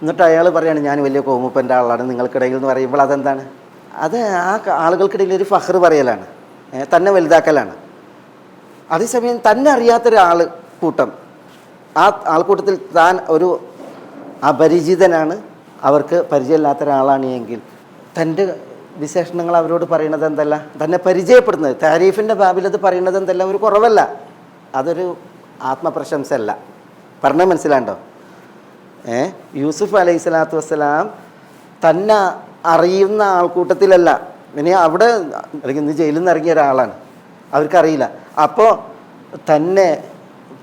എന്നിട്ട് അയാൾ പറയാണ് ഞാൻ വലിയ കോമുപ്പൻ്റെ ആളാണ് നിങ്ങൾക്കിടയിൽ എന്ന് പറയുമ്പോൾ അതെന്താണ്? അത് ആ ആളുകൾക്കിടയിൽ ഒരു ഫഖർ പറയലാണ്, തന്നെ വലുതാക്കലാണ്. അതേസമയം തന്നെ അറിയാത്തൊരാൾ കൂട്ടം, ആ ആൾക്കൂട്ടത്തിൽ താൻ ഒരു അപരിചിതനാണ്, അവർക്ക് പരിചയമില്ലാത്ത ഒരാളാണ് എങ്കിൽ തൻ്റെ വിശേഷണങ്ങൾ അവരോട് പറയുന്നത് എന്തല്ല? തന്നെ പരിചയപ്പെടുന്നത്, താരീഫിൻ്റെ ബാബിൽ അത് പറയുന്നത് എന്തല്ല? ഒരു കുറവല്ല, അതൊരു ആത്മപ്രശംസ അല്ല. പറഞ്ഞാൽ മനസ്സിലാണ്ടോ? യൂസുഫ് അലൈഹി സ്വലാത്തു വസ്സലാം തന്നെ അറിയുന്ന ആൾക്കൂട്ടത്തിലല്ല, ഇനി അവിടെ അല്ലെങ്കിൽ ഇന്ന് ജയിലിൽ നിന്ന് ഇറങ്ങിയ ഒരാളാണ്, അവർക്കറിയില്ല. അപ്പോൾ തന്നെ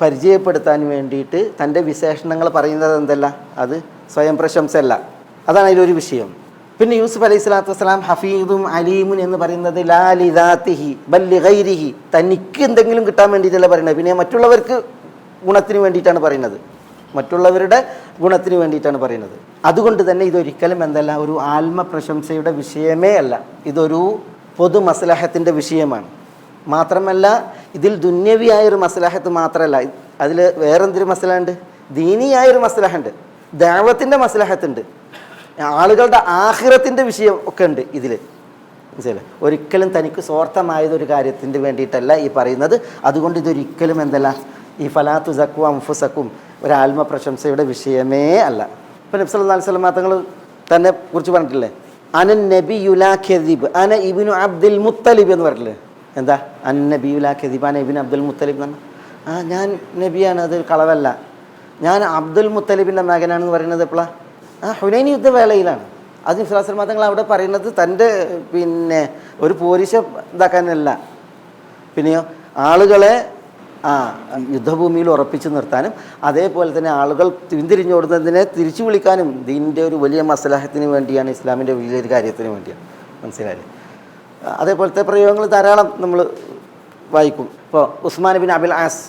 പരിചയപ്പെടുത്താൻ വേണ്ടിയിട്ട് തൻ്റെ വിശേഷണങ്ങൾ പറയുന്നത് എന്തല്ല? അത് സ്വയം പ്രശംസയല്ല. അതാണ് അതിലൊരു വിഷയം. പിന്നെ യൂസുഫ് അലൈഹി സ്വലാത്തു വസ്സലാം ഹഫീദും അലീമുൻ എന്ന് പറയുന്നത് ലാ ലിദാത്തിഹി ബൽ ലിഗൈരിഹി, തനിക്ക് എന്തെങ്കിലും കിട്ടാൻ വേണ്ടിയിട്ടല്ല പറയുന്നത്, പിന്നെ മറ്റുള്ളവർക്ക് ഗുണത്തിന് വേണ്ടിയിട്ടാണ് പറയുന്നത്. മറ്റുള്ളവരുടെ ഗുണത്തിന് വേണ്ടിയിട്ടാണ് പറയുന്നത്. അതുകൊണ്ട് തന്നെ ഇതൊരിക്കലും എന്തല്ല, ഒരു ആത്മപ്രശംസയുടെ വിഷയമേ അല്ല, ഇതൊരു പൊതു മസ്ലഹത്തിൻ്റെ വിഷയമാണ്. മാത്രമല്ല ഇതിൽ ദുന്യവിയായൊരു മസ്ലഹത്ത് മാത്രമല്ല, അതിൽ വേറെന്തൊരു മസ്ലഹുണ്ട്, ദീനിയായൊരു മസ്ലഹുണ്ട്, ദഅവത്തിൻ്റെ മസ്ലഹത്തുണ്ട്, ആളുകളുടെ ആഖിറത്തിൻ്റെ വിഷയം ഒക്കെ ഉണ്ട് ഇതിൽ. മനസ്സിലായില്ലേ? ഒരിക്കലും തനിക്ക് സ്വാർത്ഥമായതൊരു കാര്യത്തിന് വേണ്ടിയിട്ടല്ല ഈ പറയുന്നത്. അതുകൊണ്ട് ഇതൊരിക്കലും എന്തല്ല, ഈ ഫലാത്തു സക്കും അംഫുസക്കും ഒരു ആത്മപ്രശംസയുടെ വിഷയമേ അല്ല. ഇപ്പം നബി സല്ലല്ലാഹു അലൈഹി വസല്ലം തങ്ങൾ തന്നെ കുറിച്ച് പറഞ്ഞിട്ടില്ലേ, അന നബിയുലാ കദിബ് അന ഇബ്നു അബ്ദുൽ മുത്തലിബ് എന്ന് പറഞ്ഞില്ലേ. എന്താ അൻ നബിയുലാ കദിബ് അന ഇബ്നു അബ്ദുൽ മുത്തലിബ് എന്ന് പറഞ്ഞാൽ ഞാൻ നബിയാണ്, അത് കളവല്ല, ഞാൻ അബ്ദുൽ മുത്തലിബിൻ്റെ മകനാണെന്ന് പറയുന്നത് എപ്പോഴാണ്? ഹുനൈൻ യുദ്ധവേളയിലാണ്. അത് നബി സല്ലല്ലാഹു അലൈഹി വസല്ലം തങ്ങൾ അവിടെ പറയുന്നത് തൻ്റെ ഒരു പോരിശ ഇതാക്കാനല്ല, പിന്നെയോ ആളുകളെ യുദ്ധഭൂമിയിൽ ഉറപ്പിച്ചു നിർത്താനും അതേപോലെ തന്നെ ആളുകൾ പിന്തിരിഞ്ഞോടുന്നതിനെ തിരിച്ചു വിളിക്കാനും ദീനിൻ്റെ ഒരു വലിയ മസ്ലഹത്തിന് വേണ്ടിയാണ്, ഇസ്ലാമിൻ്റെ വലിയൊരു കാര്യത്തിന് വേണ്ടിയാണ്. മനസ്സിലായില്ലേ? അതേപോലത്തെ പ്രയോഗങ്ങൾ ധാരാളം നമ്മൾ വായിക്കും. ഇപ്പോൾ ഉസ്മാൻ ബിൻ അബിൽ ആസ്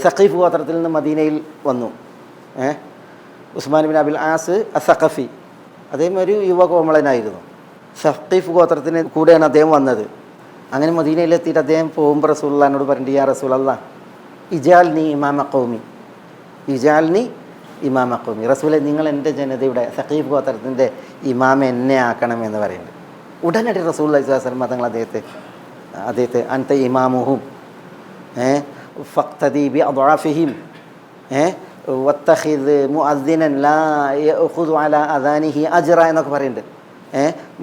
സഖീഫ് ഗോത്രത്തിൽ നിന്ന് മദീനയിൽ വന്നു. ഉസ്മാൻ ബിൻ അബിൽ ആസ് അസഖഫി, അദ്ദേഹം ഒരു യുവകോമളനായിരുന്നു. സഖീഫ് ഗോത്രത്തിന് കൂടെയാണ് അദ്ദേഹം വന്നത്. അങ്ങനെ മദീനയിലെത്തിയിട്ട് അദ്ദേഹം പോകുമ്പോൾ റസൂലുള്ളാഹിനോട് പറഞ്ഞു, യാ റസൂലല്ലാഹ് ഇജാൽനി ഇമാമ ഖൗമി, ഇജാൽനി ഇമാമ ഖൗമി, റസൂലെ നിങ്ങൾ എൻ്റെ ജനതയുടെ സഖീഫ് ഗോത്രത്തിൻ്റെ ഇമാമ എന്നെ ആക്കണമെന്ന് പറയുന്നുണ്ട്. ഉടനടി റസൂലുള്ളാഹി സ്വല്ലല്ലാഹു അലൈഹി വസല്ലം തങ്ങൾ അദ്ദേഹത്തെ അൻത ഇമാമുഹും ഫഖ്തദി ബി അദ്വാഫിഹിം വത്തഖിദ് മുഅദ്ദിനൻ ലാ യഅഖുദു അലാ അദാനിഹി അജ്റ എന്നൊക്കെ പറയുന്നുണ്ട്.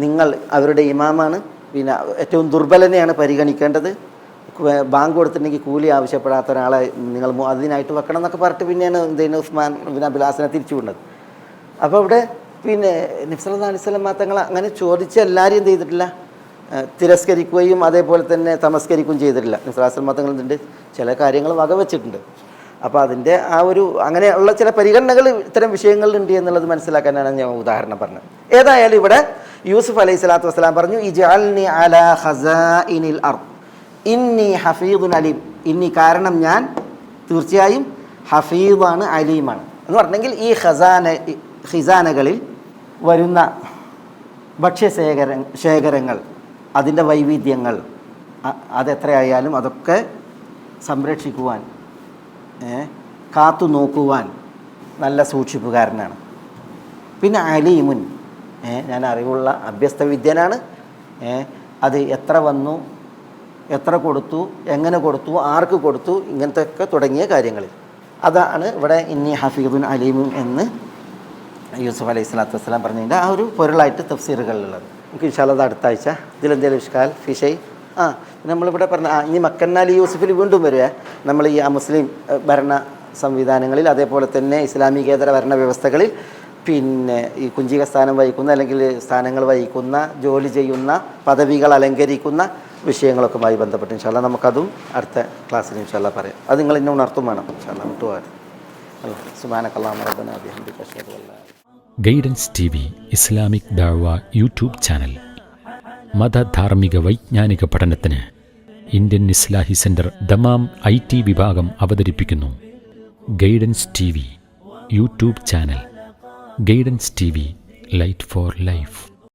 നിങ്ങൾ അവരുടെ ഇമാമാണ്, പിന്നെ ഏറ്റവും ദുർബലനെയാണ് പരിഗണിക്കേണ്ടത്, ബാങ്ക് കൊടുത്തിട്ടുണ്ടെങ്കിൽ കൂലി ആവശ്യപ്പെടാത്ത ഒരാളെ നിങ്ങൾ മുഅദ്ദിനായിട്ട് വെക്കണം എന്നൊക്കെ പറഞ്ഞിട്ട് പിന്നെയാണ് എന്തെയ്യുന്നത്, ഉസ്മാൻ ബിൻ അബിൽ ആസിനെ തിരിച്ചു വിടുന്നത്. അപ്പോൾ ഇവിടെ പിന്നെ നബി സല്ലല്ലാഹു അലൈഹി വസല്ലം തങ്ങൾ അങ്ങനെ ചോദിച്ച് എല്ലാവരും എന്ത് ചെയ്തിട്ടില്ല, തിരസ്കരിക്കുകയും അതേപോലെ തന്നെ തമസ്കരിക്കുകയും ചെയ്തിട്ടില്ല. നബി സല്ലല്ലാഹു അലൈഹി വസല്ലം തങ്ങൾ ഇതിൻ്റെ ചില കാര്യങ്ങൾ വകവെച്ചിട്ടുണ്ട്. അപ്പോൾ അതിൻ്റെ ആ ഒരു അങ്ങനെയുള്ള ചില പരിഗണനകൾ ഇത്തരം വിഷയങ്ങളിലുണ്ട് എന്നുള്ളത് മനസ്സിലാക്കാനാണ് ഞാൻ ഉദാഹരണം പറഞ്ഞത്. ഏതായാലും ഇവിടെ യൂസുഫ് അലൈഹി സ്വലാത്തു വസ്സലാം പറഞ്ഞു, ഇജ്അൽനി അലാ ഖസാഇനിൽ അർദ് ഇന്നി ഹഫീദുൻ അലീം, ഇന്നി കാരണം ഞാൻ തീർച്ചയായും ഹഫീദാണ് അലീമാണ് എന്ന് പറഞ്ഞെങ്കിൽ ഈ ഖിസാനകളിൽ വരുന്ന ഭക്ഷ്യശേഖരങ്ങൾ അതിൻ്റെ വൈവിധ്യങ്ങൾ അതെത്രയായാലും അതൊക്കെ സംരക്ഷിക്കുവാൻ കാത്തു നോക്കുവാൻ നല്ല സൂക്ഷിപ്പുകാരനാണ്. പിന്നെ അലീമുൻ, ഞാൻ അറിവുള്ള അഭ്യസ്തവിദ്യനാണ്. അത് എത്ര വന്നു, എത്ര കൊടുത്തു, എങ്ങനെ കൊടുത്തു, ആർക്ക് കൊടുത്തു, ഇങ്ങനത്തെ ഒക്കെ തുടങ്ങിയ കാര്യങ്ങളിൽ അതാണ് ഇവിടെ ഇന്നി ഹഫീദുൻ അലീമുൻ എന്ന് യൂസുഫ് അലൈഹി സ്വലാത്തു വസ്സലാം പറഞ്ഞതിൻ്റെ ആ ഒരു പൊരുളായിട്ട് തഫ്സീറുകളിലുള്ളത്. നമുക്ക് ഇൻഷാ അല്ലാഹ് അടുത്ത ആഴ്ച ഇതിലെന്തെങ്കിലും ഇഷ്കാൽ ഫിഷൈ നമ്മളിവിടെ പറഞ്ഞ ഇനി മക്കന്നാലി യൂസുഫിൽ വീണ്ടും വരിക. നമ്മൾ ഈ മുസ്ലിം ഭരണ സംവിധാനങ്ങളിൽ അതേപോലെ തന്നെ ഇസ്ലാമികേതര ഭരണ വ്യവസ്ഥകളിൽ പിന്നെ ഈ കുഞ്ചിക സ്ഥാനം വഹിക്കുന്ന അല്ലെങ്കിൽ സ്ഥാനങ്ങൾ വഹിക്കുന്ന ജോലി ചെയ്യുന്ന പദവികൾ അലങ്കരിക്കുന്ന വിഷയങ്ങളൊക്കെയുമായി ബന്ധപ്പെട്ട് ഇൻഷാ അല്ലാഹ് നമുക്കതും അടുത്ത ക്ലാസ്സിൽ ഇൻഷാ അല്ലാഹ് പറയാം. അത് നിങ്ങൾ ഇന്നെ ഉണർത്തും വേണം ഇൻഷാ അല്ലാഹ് വിട്ടുപോകാൻ. സുബ്ഹാനക്കല്ലാഹുമ്മ റബ്ബനാ ബിഹംദിക അശ്ഹദു അല്ലാ ഗൈഡൻസ് TV ഇസ്ലാമിക് ദഅവ യൂട്യൂബ് ചാനൽ മതധാർമ്മിക വൈജ്ഞാനിക പഠനത്തിന് Indian Islahi centre Dammam IT വിഭാഗം അവതരിപ്പിക്കുന്നു guidance TV YouTube channel. Guidance TV light for life.